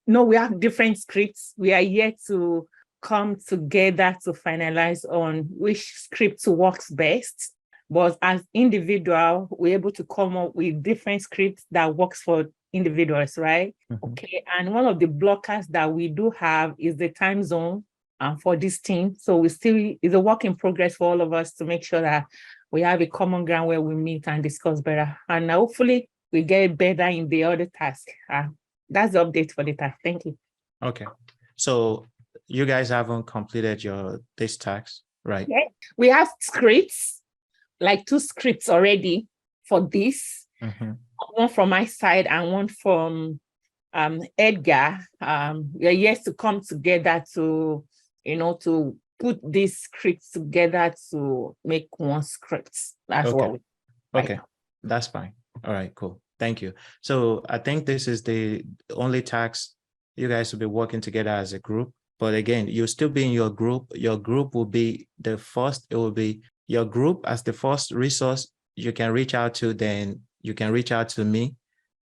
we have different scripts. We are yet to come together to finalize on which script works best. But as individual, we're able to come up with different scripts that works for individuals, right? Mhm. Okay. And one of the blockers that we do have is the time zone for this team. So it's a work in progress for all of us to make sure that we have a common ground where we meet and discuss better. And hopefully we get better in the other task. That's the update for the task. Thank you. Okay. So you guys haven't completed this task, right? Yeah. We have scripts, like 2 scripts already for this. Mhm. One from my side and one from Edgar. We are yet to come together to put these scripts together to make one script. That's Okay. what Okay, that's fine. All right, cool. Thank you. So I think this is the only task you guys will be working together as a group. But again, you'll still be in your group. Your group will be the first. It will be your group as the first resource you can reach out to. Then you can reach out to me.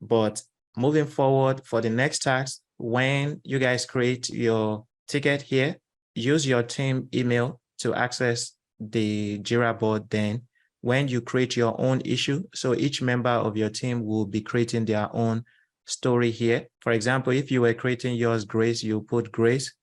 But moving forward for the next task, when you guys create your ticket here, use your team email to access the Jira board. Then when you create your own issue, so each member of your team will be creating their own story here. For example, if you were creating yours, Grace, you put Grace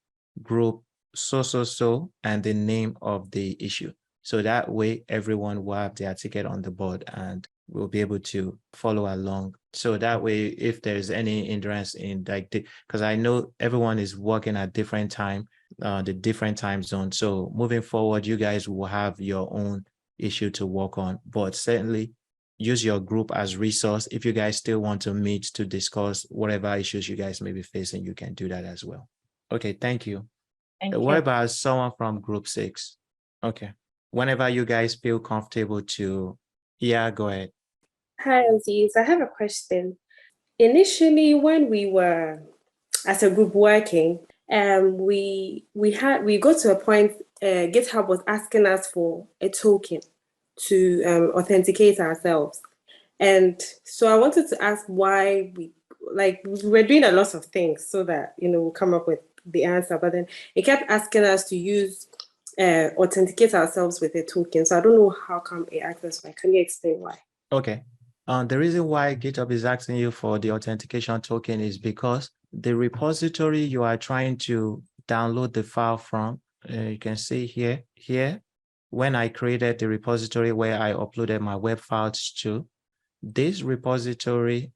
group so, and the name of the issue. So that way everyone will have their ticket on the board and will be able to follow along. So that way, if there's any hindrance in because I know everyone is working at different time, the different time zones. So moving forward, you guys will have your own issue to work on, but certainly use your group as resource. If you guys still want to meet to discuss whatever issues you guys may be facing, you can do that as well. Okay, thank you. Thank What you. about someone from group 6? Okay, whenever you guys feel comfortable to, yeah, go ahead. Hi, Aziz. I have a question. Initially, when we were as a group working, we got to a point. GitHub was asking us for a token to authenticate ourselves, and so I wanted to ask why we were doing a lot of things so that we'll come up with the answer. But then it kept asking us to use authenticate ourselves with a token. So I don't know how come it asked us why. Can you explain why? Okay. The reason why GitHub is asking you for the authentication token is because the repository you are trying to download the file from, you can see here, when I created the repository where I uploaded my web files to, this repository,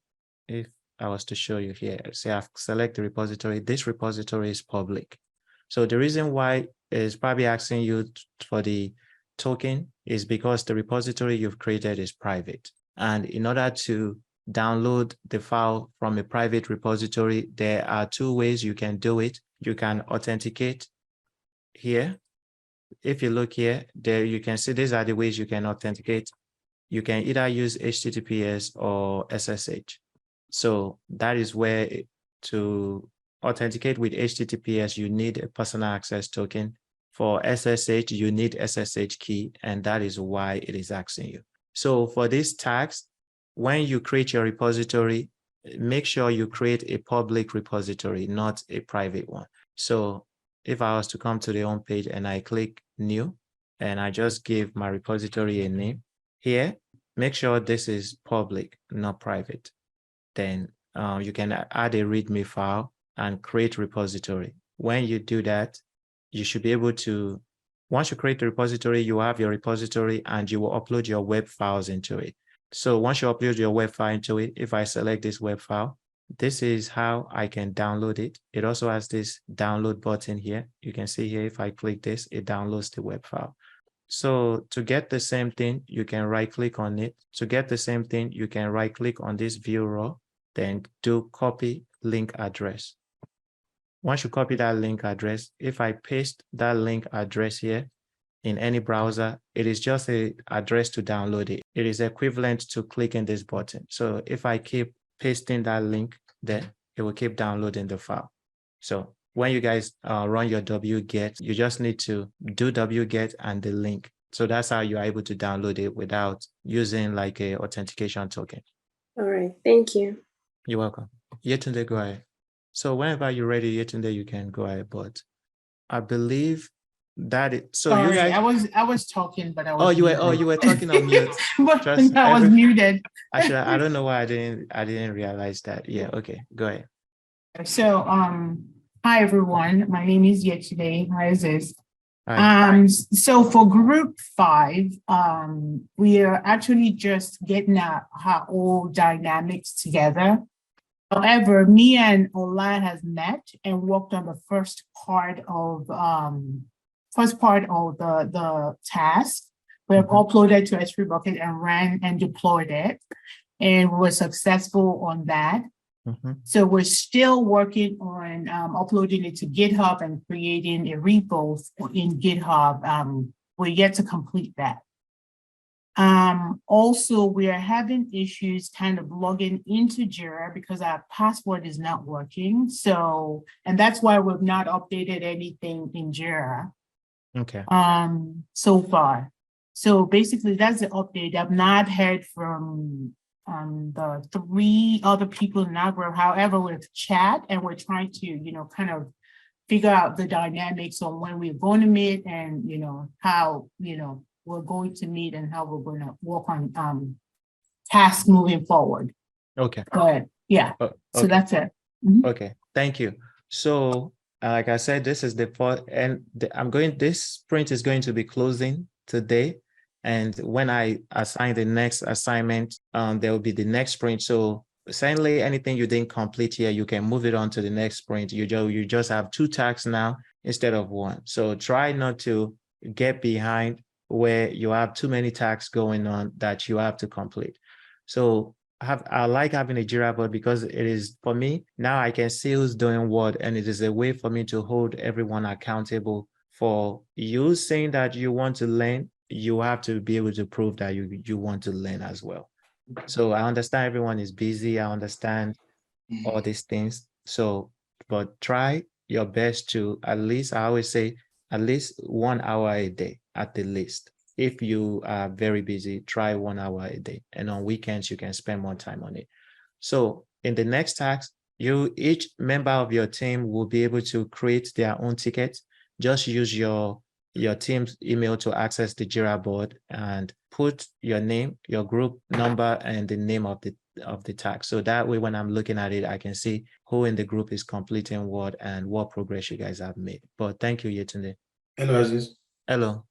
if I was to show you here, say I select the repository, this repository is public. So the reason why it's probably asking you for the token is because the repository you've created is private. And in order to download the file from a private repository, there are 2 ways you can do it. You can authenticate here. If you look here, there you can see these are the ways you can authenticate. You can either use HTTPS or SSH. So that is where to authenticate with HTTPS, you need a personal access token. For SSH, you need SSH key, and that is why it is asking you. So for this task, when you create your repository, make sure you create a public repository, not a private one. So if I was to come to the home page and I click new, and I just give my repository a name here, make sure this is public, not private. Then you can add a README file and create repository. When you do that, you should be able to, once you create the repository, you have your repository and you will upload your web files into it. So once you upload your web file into it, if I select this web file, this is how I can download it. It also has this download button here. You can see here, if I click this, it downloads the web file. So to get the same thing, you can right click on it. To get the same thing, you can right click on this view raw, then do copy link address. Once you copy that link address, if I paste that link address here in any browser, it is just an address to download it. It is equivalent to clicking this button. So if I keep pasting that link there, it will keep downloading the file. So when you guys run your wget, you just need to do wget and the link. So that's how you're able to download it without using like a authentication token. All right, thank you. You're welcome. Yetunde, go ahead. So whenever you're ready, Yetunde, you can go ahead. But I believe that it. So Sorry, you guys, I was talking, but I was. you were talking on mute. But Trust I was muted. Actually, I don't know why I didn't realize that. Yeah. Okay. Go ahead. So hi everyone. My name is Yetunde. Hi, Aziz. Hi. So for group 5, we are actually just getting our whole dynamics together. However, me and Ola has met and worked on the first part of the task. We have uploaded to S3 bucket and ran and deployed it, and we were successful on that. So we're still working on uploading it to GitHub and creating a repo in GitHub. We're yet to complete that. Also, we are having issues kind of logging into Jira because our password is not working. So, and that's why we've not updated anything in Jira. Okay. So far. So basically that's the update. I've not heard from the 3 other people in our group. However, we've chat and we're trying to, kind of figure out the dynamics on when we're going to meet and, how, we're going to meet and how we're going to work on tasks moving forward. Okay. Go ahead. Yeah. Okay. So that's it. Okay. Thank you. So, like I said, this is the first, and this sprint is going to be closing today. And when I assign the next assignment, there will be the next sprint. So essentially anything you didn't complete here, you can move it on to the next sprint. You just have 2 tasks now instead of 1. So try not to get behind where you have too many tasks going on that you have to complete. So I like having a Jira board because it is, for me, now I can see who's doing what, and it is a way for me to hold everyone accountable. For you saying that you want to learn, you have to be able to prove that you want to learn as well. So I understand everyone is busy. I understand all these things. So, but try your best to at least, I always say, at least 1 hour a day at the least. If you are very busy, try 1 hour a day. And on weekends, you can spend more time on it. So in the next task, each member of your team will be able to create their own ticket. Just use your team's email to access the Jira board and put your name, your group number, and the name of the task. So that way, when I'm looking at it, I can see who in the group is completing what and what progress you guys have made. But thank you, Yetunde. Hello, Aziz. Hello.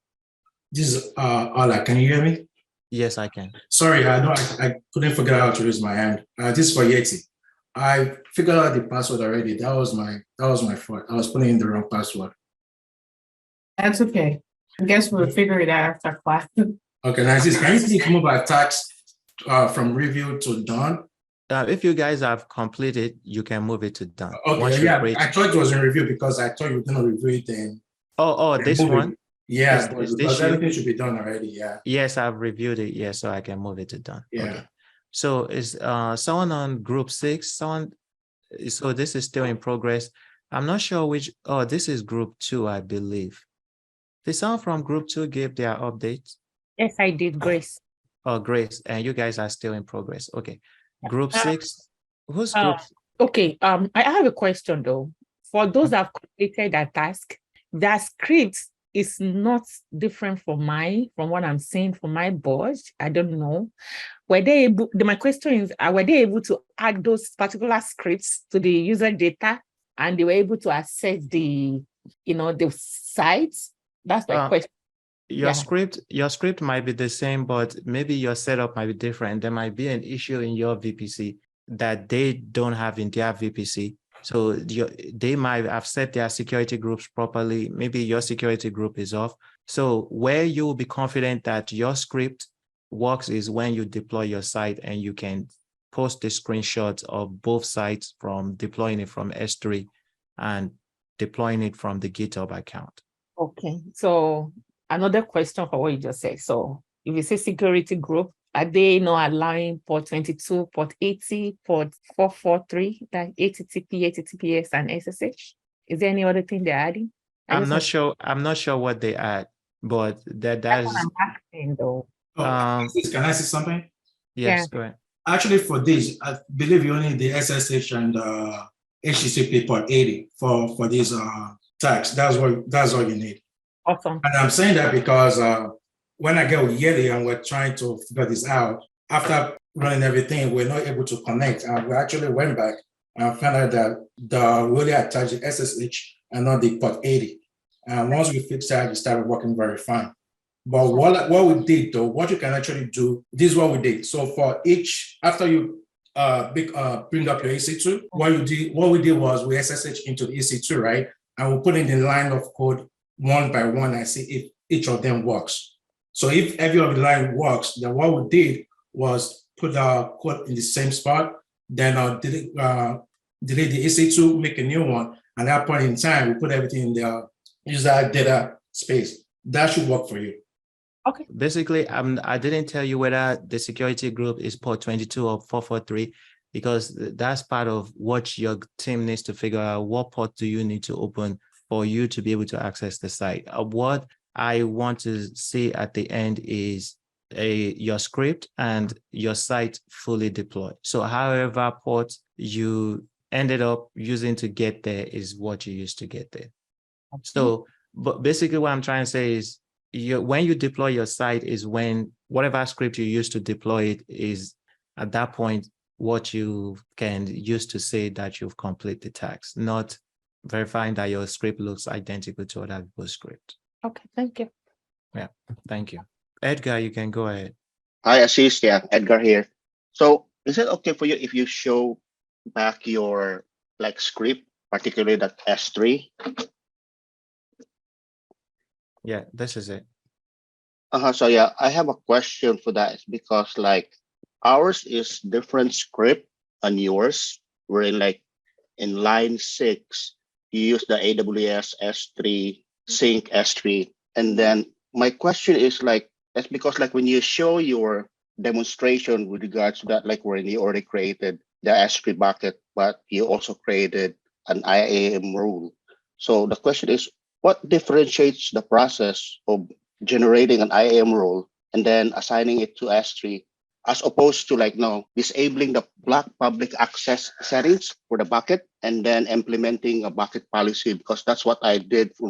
This is Ola. Can you hear me? Yes, I can. Sorry, I couldn't figure out how to raise my hand. This is for Yeti. I figured out the password already. That was my fault. I was putting in the wrong password. That's okay. I guess we'll figure it out after class. Okay, now Aziz, can you see move our tax from review to done? If you guys have completed, you can move it to done. Okay, yeah, I thought it was in review because I thought you were going to review it and. This one? Yeah, because everything should be done already, yeah. Yes, I've reviewed it, yes, so I can move it to done. Yeah. Okay. So is someone on group 6? So this is still in progress. I'm not sure which, this is group 2, I believe. Did someone from group 2 give their updates? Yes, I did, Grace. Oh, Grace, and you guys are still in progress. Okay. Group 6, who's group? Okay, I have a question though. For those that have completed that task, that script is not different from what I'm saying for my boss. I don't know. Were they able, my question is, were they able to add those particular scripts to the user data and they were able to access the sites? That's my question. Your script might be the same, but maybe your setup might be different. There might be an issue in your VPC that they don't have in their VPC. So they might have set their security groups properly. Maybe your security group is off. So where you will be confident that your script works is when you deploy your site and you can post the screenshots of both sites from deploying it from S3 and deploying it from the GitHub account. Okay, so another question for what you just said. So if you say security group, Are they not allowing port 22, port 80, port 443, like HTTP, HTTPS, and SSH? Is there any other thing they're adding? I'm not sure what they add, but that That's is what I'm asking, though. Can I say something? yes, Yeah. go ahead. Actually, for this, I believe you only need the SSH and HTTP port 80 for these tags. That's all you need. Awesome. And I'm saying that because when I get with Yeti and we're trying to figure this out, after running everything, we're not able to connect. And we actually went back and found out that we only attached the SSH and not the port 80. And once we fixed that, it started working very fine. But what we did though, what you can actually do, this is what we did. So for each, after you bring up your EC2, what we did was we SSH into the EC2, right? And we put in the line of code one by one and see if each of them works. So if every of the line works, then what we did was put our code in the same spot, then delete the EC2, make a new one. And at that point in time, we put everything in the user data space. That should work for you. Okay. Basically, I didn't tell you whether the security group is port 22 or 443, because that's part of what your team needs to figure out. What port do you need to open for you to be able to access the site? What I want to see at the end is your script and your site fully deployed. So however port you ended up using to get there is what you used to get there. So, but basically what I'm trying to say is when you deploy your site is when whatever script you use to deploy it is at that point what you can use to say that you've completed the task, not verifying that your script looks identical to other people's script. Okay, thank you. Yeah, thank you. Edgar, you can go ahead. Hi, Ashish. Yeah, Edgar here. So is it okay for you if you show back your script, particularly that S3? Yeah, this is it. So yeah, I have a question for that. It's because ours is different script than yours. We're in line 6, you use the AWS S3 sync S3, and then my question is that's because when you show your demonstration with regards to that, when you already created the S3 bucket, but you also created an IAM rule. So the question is, what differentiates the process of generating an IAM rule and then assigning it to S3 as opposed to disabling the block public access settings for the bucket and then implementing a bucket policy? Because that's what I did for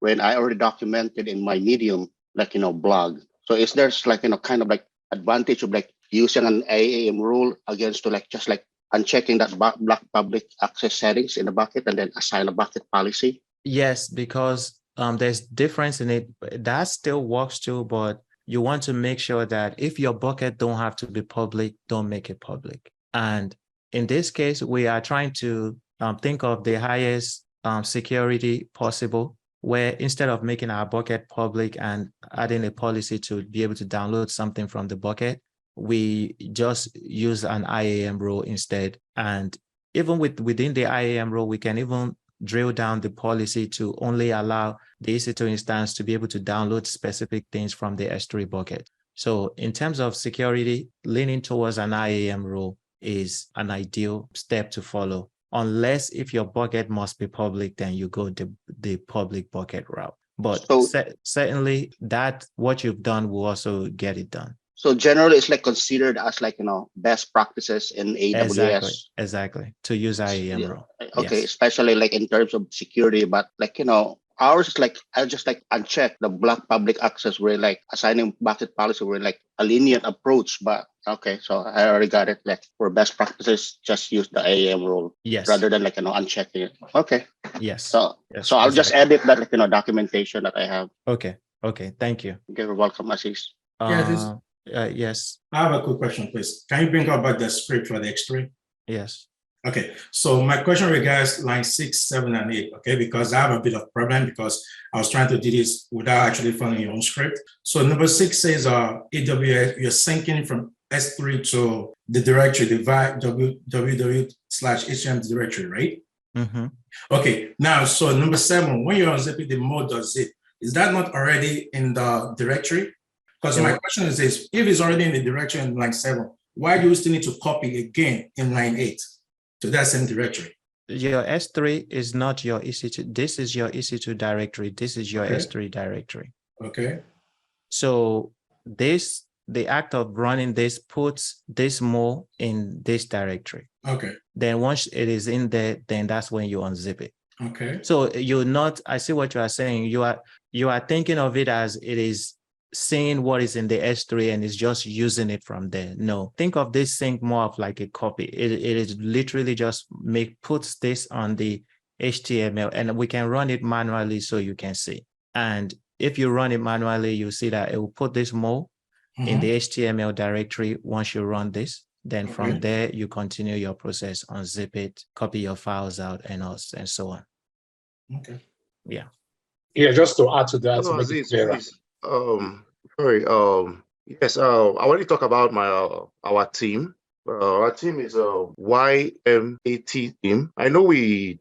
when I already documented in my Medium blog. So is there's kind of advantage of using an IAM rule against to just unchecking that block public access settings in the bucket and then assign a bucket policy? Yes, because there's difference in it. That still works too, but you want to make sure that if your bucket don't have to be public, don't make it public. And in this case, we are trying to think of the highest security possible, where instead of making our bucket public and adding a policy to be able to download something from the bucket, we just use an IAM rule instead. And even within the IAM rule, we can even drill down the policy to only allow the EC2 instance to be able to download specific things from the S3 bucket. So in terms of security, leaning towards an IAM rule is an ideal step to follow. Unless if your bucket must be public, then you go the public bucket route. But certainly that what you've done will also get it done. So generally it's considered as best practices in AWS. Exactly. To use IAM rule. Okay, yes. Especially in terms of security, but ours is I just uncheck the block public access. We're assigning bucket policy. We're a lenient approach, but okay. So I already got it. For best practices, just use the IAM rule. Yes. Rather than unchecking it. Okay. Yes. So yes, so I'll just edit that documentation that I have. Okay. Thank you. You're welcome, Ashish. Yes. I have a quick question, please. Can you bring up the script for the X3? Yes. Okay, so my question regards line 6, 7, and 8, okay, because I have a bit of problem because I was trying to do this without actually following your own script. So number 6 says AWS, you're syncing from S3 to the directory, the www/hm directory, right? Mm-hmm. Okay, now, so number 7, when you're unzipping the mode.zip, is that not already in the directory? Because my question is this, if it's already in the directory in line 7, why do you still need to copy again in line 8 to that same directory? Your S3 is not your EC2. This is your EC2 directory. This is your Okay. S3 directory. Okay. So this, the act of running this puts this more in this directory. Okay. Then once it is in there, then that's when you unzip it. Okay. So you're not, I see what you are saying. You are thinking of it as it is seeing what is in the S3 and is just using it from there. No, think of this thing more of like a copy. It is literally just puts this on the HTML, and we can run it manually so you can see. And if you run it manually, you see that it will put this more in the HTML directory once you run this. Then from there, you continue your process, unzip it, copy your files out, and so on. Okay. Yeah. Yeah, just to add to that, Hello, to make it Aziz, clearer. please. Sorry. Yes. I already talked about our team. Our team is a YMAT team. I know the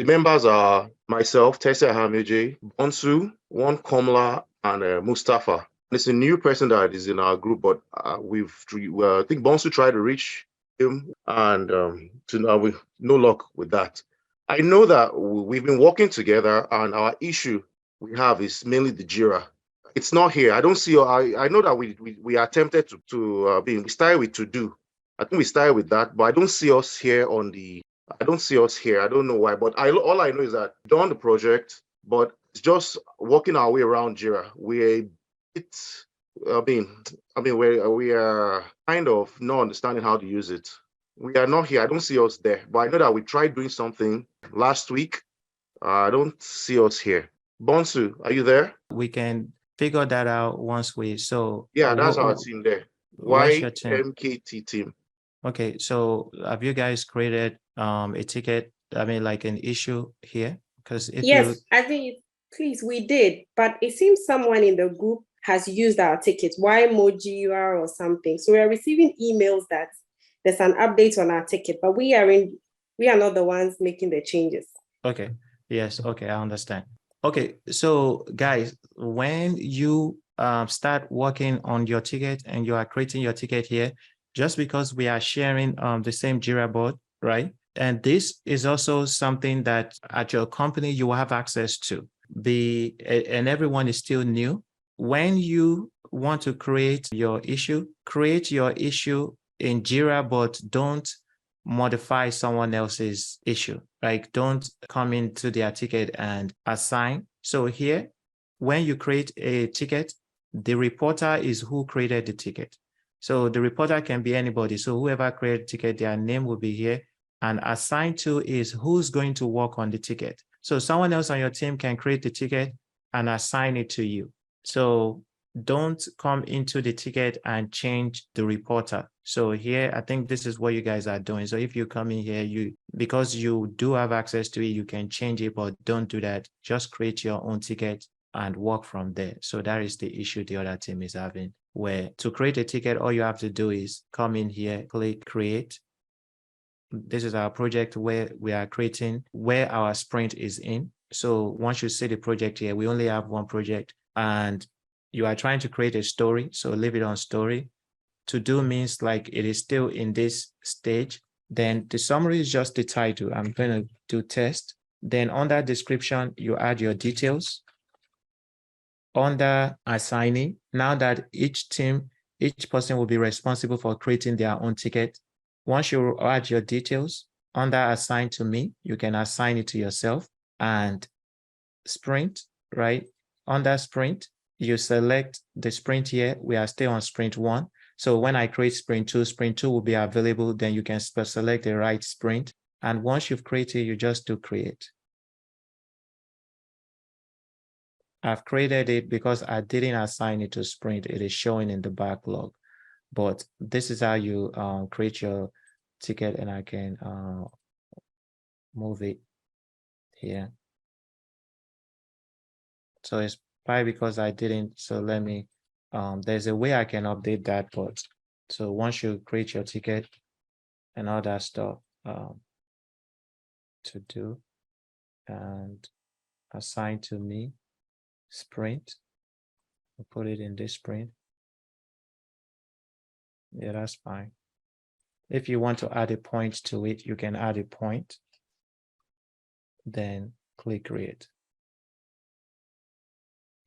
members are myself, Tessa Hamije, Bonsu, One Komla, and Mustafa. It's a new person that is in our group, but I think Bonsu tried to reach him, and with no luck with that. I know that we've been working together, and our issue we have is mainly the Jira. It's not here. I don't see. I know that we attempted we started with to do. I think we started with that, but I don't see us here on the. I don't see us here. I don't know why, but all I know is that done the project, but it's just working our way around Jira. We are kind of not understanding how to use it. We are not here. I don't see us there, but I know that we tried doing something last week. I don't see us here. Bonsu, are you there? We can figure that out once yeah, that's our team there. YMKT team. Okay, so have you guys created a ticket? I mean, like an issue here? Because if yes, I think please we did, but it seems someone in the group has used our ticket, Jira or something. So we are receiving emails that there's an update on our ticket, but we are not the ones making the changes. Okay. Yes. Okay. I understand. Okay. So guys, when you start working on your ticket and you are creating your ticket here, just because we are sharing the same Jira board, right? And this is also something that at your company you will have access to. And everyone is still new. When you want to create your issue in Jira, but don't modify someone else's issue. Like don't come into their ticket and assign. So here, when you create a ticket, the reporter is who created the ticket. So the reporter can be anybody. So whoever created the ticket, their name will be here. And assigned to is who's going to work on the ticket. So someone else on your team can create the ticket and assign it to you. So don't come into the ticket and change the reporter. So here, I think this is what you guys are doing. So if you come in here, because you do have access to it, you can change it, but don't do that. Just create your own ticket and work from there. So that is the issue the other team is having, where to create a ticket, all you have to do is come in here, click create. This is our project where we are creating, where our sprint is in. So once you see the project here, we only have one project and you are trying to create a story. So leave it on story. To do means like it is still in this stage. Then the summary is just the title. I'm going to do test. Then under description, you add your details. Under assigning, now that each person will be responsible for creating their own ticket. Once you add your details, under assign to me, you can assign it to yourself. And sprint, right? Under sprint, you select the sprint here. We are still on sprint 1. So when I create sprint 2 will be available. Then you can select the right sprint. And once you've created, you just do create. I've created it because I didn't assign it to sprint. It is showing in the backlog. But this is how you create your ticket, and I can move it here. So it's probably because I didn't. So let me, there's a way I can update that, but so once you create your ticket and all that stuff to do and assign to me, sprint, I'll put it in this sprint. Yeah, that's fine. If you want to add a point to it, you can add a point. Then click create.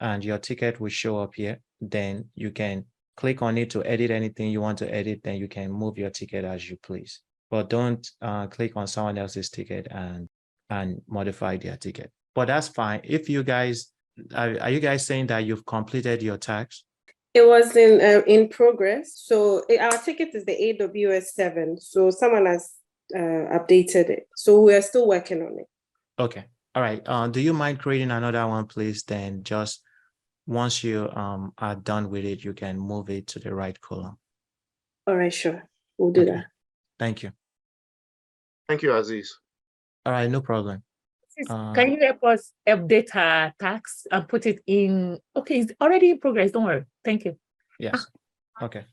And your ticket will show up here. Then you can click on it to edit anything you want to edit. Then you can move your ticket as you please. But don't click on someone else's ticket and modify their ticket. But that's fine. If you guys, are you guys saying that you've completed your task? It was in progress. So our ticket is the AWS 7. So someone has updated it. So we're still working on it. Okay. All right. Do you mind creating another one, please? Then just once you are done with it, you can move it to the right column. All right, sure. We'll do that. Thank you. Thank you, Aziz. All right, no problem. Can you help us update our tax and put it in? Okay, it's already in progress. Don't worry. Thank you. Yes. Okay.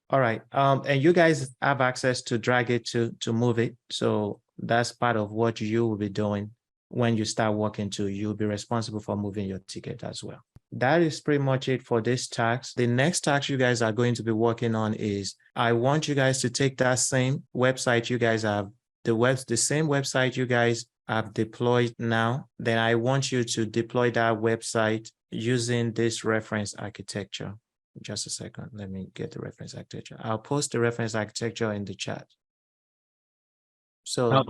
All right. And you guys have access to drag it to move it. So that's part of what you will be doing when you start working too. You'll be responsible for moving your ticket as well. That is pretty much it for this task. The next task you guys are going to be working on is I want you guys to take that same website you guys have, the same website you guys have deployed now. Then I want you to deploy that website using this reference architecture. Just a second. Let me get the reference architecture. I'll post the reference architecture in the chat. So,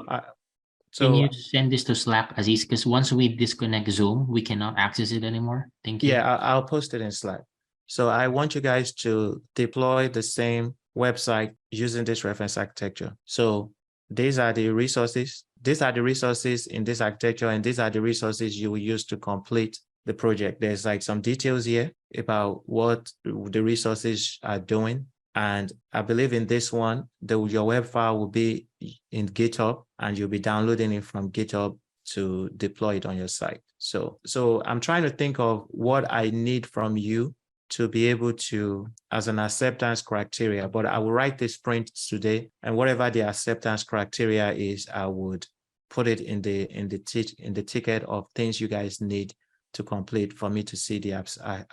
can you send this to Slack, Aziz? Because once we disconnect Zoom, we cannot access it anymore. Thank you. Yeah, I'll post it in Slack. So I want you guys to deploy the same website using this reference architecture. So these are the resources. These are the resources in this architecture, and these are the resources you will use to complete the project. There's like some details here about what the resources are doing. And I believe in this one, your web file will be in GitHub, and you'll be downloading it from GitHub to deploy it on your site. So I'm trying to think of what I need from you to be able to, as an acceptance criteria, but I will write this sprint today, and whatever the acceptance criteria is, I would put it in the ticket of things you guys need to complete for me to see the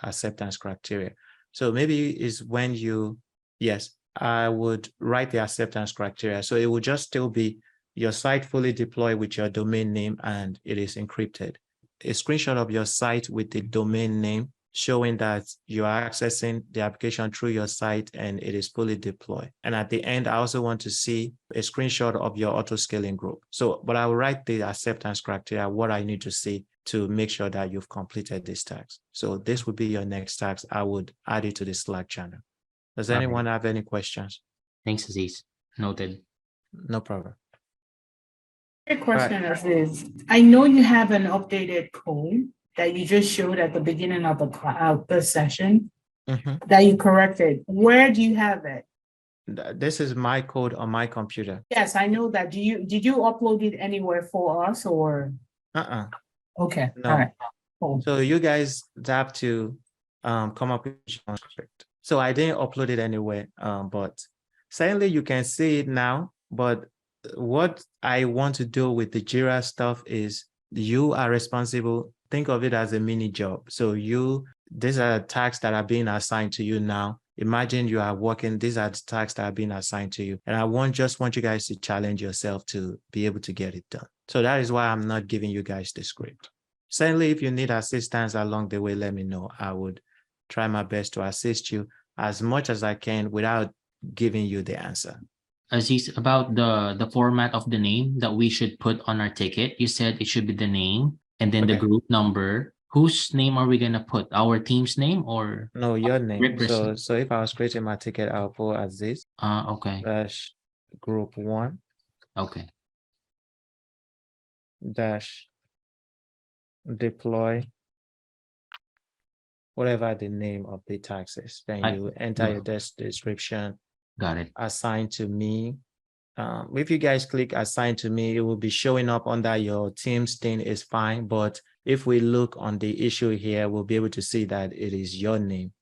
acceptance criteria. So maybe is when you, yes, I would write the acceptance criteria. So it would just still be your site fully deployed with your domain name and it is encrypted. A screenshot of your site with the domain name showing that you are accessing the application through your site and it is fully deployed. And at the end, I also want to see a screenshot of your auto-scaling group. So, but I will write the acceptance criteria, what I need to see to make sure that you've completed this task. So this would be your next task. I would add it to the Slack channel. Does anyone have any questions? Thanks, Aziz. Noted. No problem. The question is, I know you have an updated code that you just showed at the beginning of the session that you corrected. Where do you have it? This is my code on my computer. Yes, I know that. Did you upload it anywhere for us or? Okay. No. All right. Cool. So you guys have to come up with your own script. So I didn't upload it anywhere, but certainly you can see it now. But what I want to do with the Jira stuff is you are responsible. Think of it as a mini job. So these are tasks that are being assigned to you now. Imagine you are working, these are the tasks that are being assigned to you. And I just want you guys to challenge yourself to be able to get it done. So that is why I'm not giving you guys the script. Certainly, if you need assistance along the way, let me know. I would try my best to assist you as much as I can without giving you the answer. Aziz, about the format of the name that we should put on our ticket, you said it should be the name and then the group number. Whose name are we going to put? Our team's name or? No, your name. So if I was creating my ticket, I'll put Aziz. Okay. Dash group 1. Okay. Dash deploy whatever the name of the task is. Then you enter your description. Got it. Assign to me. If you guys click assign to me, it will be showing up under your team's thing is fine. But if we look on the issue here, we'll be able to see that it is your name.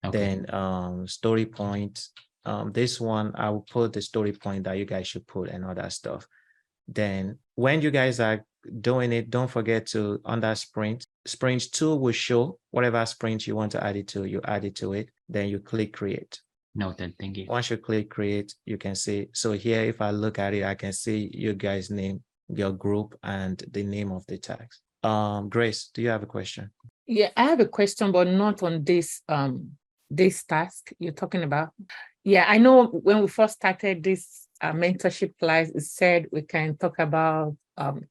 Okay. Then story point. This one, I will put the story point that you guys should put and all that stuff. Then when you guys are doing it, don't forget to, under sprint 2 will show whatever sprint you want to add it to, you add it to it, then you click create. Noted. Thank you. Once you click create, you can see, so here, if I look at it, I can see you guys' name, your group, and the name of the tags. Grace, do you have a question? Yeah, I have a question, but not on this this task you're talking about. Yeah, I know when we first started this mentorship class, it said we can talk about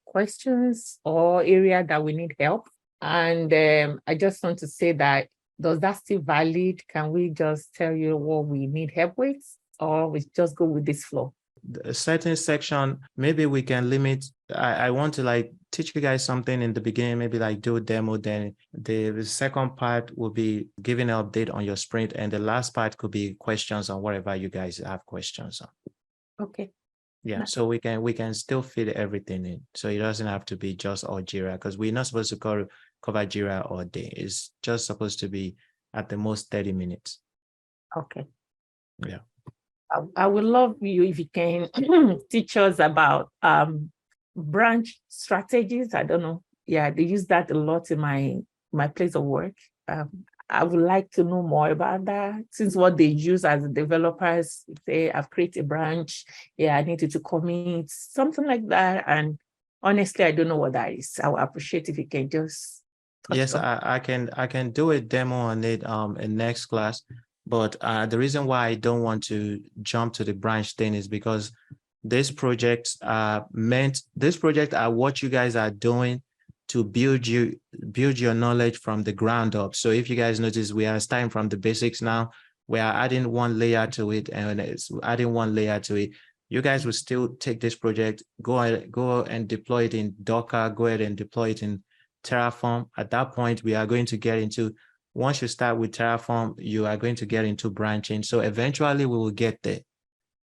questions or area that we need help. And I just want to say that, does that still valid? Can we just tell you what we need help with, or we just go with this flow? A certain section, maybe we can limit. I want to like teach you guys something in the beginning, maybe like do a demo, then the second part will be giving an update on your sprint, and the last part could be questions on whatever you guys have questions on. Okay. Yeah, so we can still fit everything in. So it doesn't have to be just all Jira, because we're not supposed to cover Jira all day. It's just supposed to be at the most 30 minutes. Okay. Yeah. I would love you if you can teach us about branch strategies. I don't know. Yeah, they use that a lot in my place of work. I would like to know more about that, since what they use as developers, they have created a branch. Yeah, I need you to commit, something like that. And honestly, I don't know what that is. I would appreciate if you can just. Yes, I can do a demo on it in next class. But the reason why I don't want to jump to the branch thing is because this project are what you guys are doing to build your knowledge from the ground up. So if you guys notice, we are starting from the basics now. We are adding one layer to it, and it's adding one layer to it. You guys will still take this project, go and deploy it in Docker, go ahead and deploy it in Terraform. At that point, we are going to get into, once you start with Terraform, you are going to get into branching. So eventually we will get there.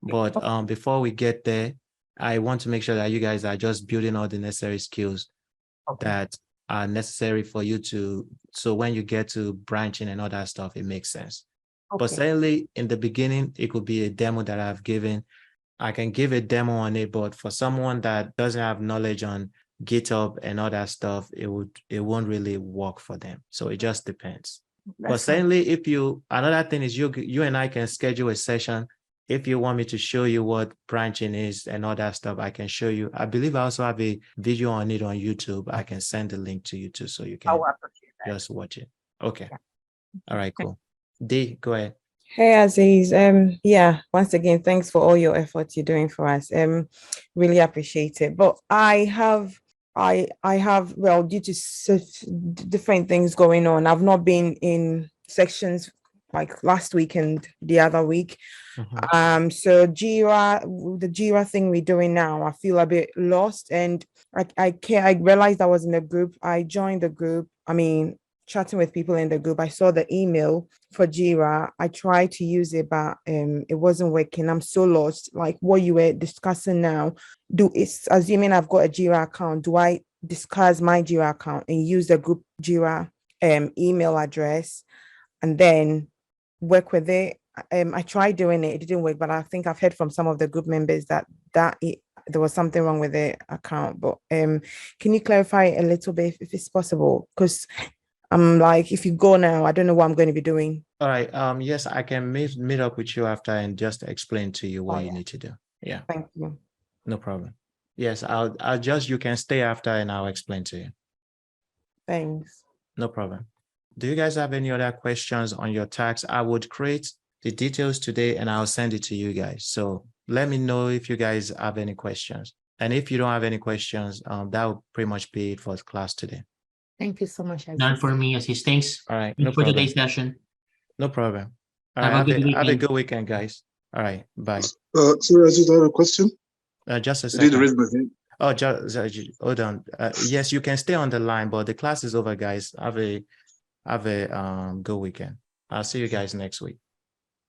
But before we get there, I want to make sure that you guys are just building all the necessary skills that are necessary for you to, so when you get to branching and all that stuff, it makes sense. But certainly in the beginning, it could be a demo that I've given. I can give a demo on it, but for someone that doesn't have knowledge on GitHub and all that stuff, it won't really work for them. So it just depends. But certainly, if another thing is you and I can schedule a session. If you want me to show you what branching is and all that stuff, I can show you. I believe I also have a video on it on YouTube. I can send the link to you too, so you can just watch it. Okay. All right, cool. D, go ahead. Hey Aziz, yeah, once again, thanks for all your efforts you're doing for us. Really appreciate it. But I have, well, due to different things going on, I've not been in sections like last week and the other week. So Jira, the Jira thing we're doing now, I feel a bit lost, and I realized I was in a group. I joined the group. I mean, chatting with people in the group, I saw the email for Jira. I tried to use it, but it wasn't working. I'm so lost. Like what you were discussing now, assuming I've got a Jira account, do I discuss my Jira account and use the group Jira email address and then work with it? I tried doing it, it didn't work, but I think I've heard from some of the group members that there was something wrong with the account. But can you clarify a little bit if it's possible? Because I'm like, if you go now, I don't know what I'm going to be doing. All right. Yes, I can meet up with you after and just explain to you what you need to do. Yeah. Thank you. No problem. Yes, I'll just, you can stay after and I'll explain to you. Thanks. No problem. Do you guys have any other questions on your tax? I would create the details today and I'll send it to you guys. So let me know if you guys have any questions. And if you don't have any questions, that will pretty much be it for class today. Thank you so much. None for me, Aziz. Thanks. All right. No for today's session. No problem. All have right. Have a good weekend, guys. All right. Bye. Sorry, Aziz, I have a question. Just a I second. did raise my hand. Oh, just hold on. Yes, you can stay on the line, but the class is over, guys. Have a good weekend. I'll see you guys next week.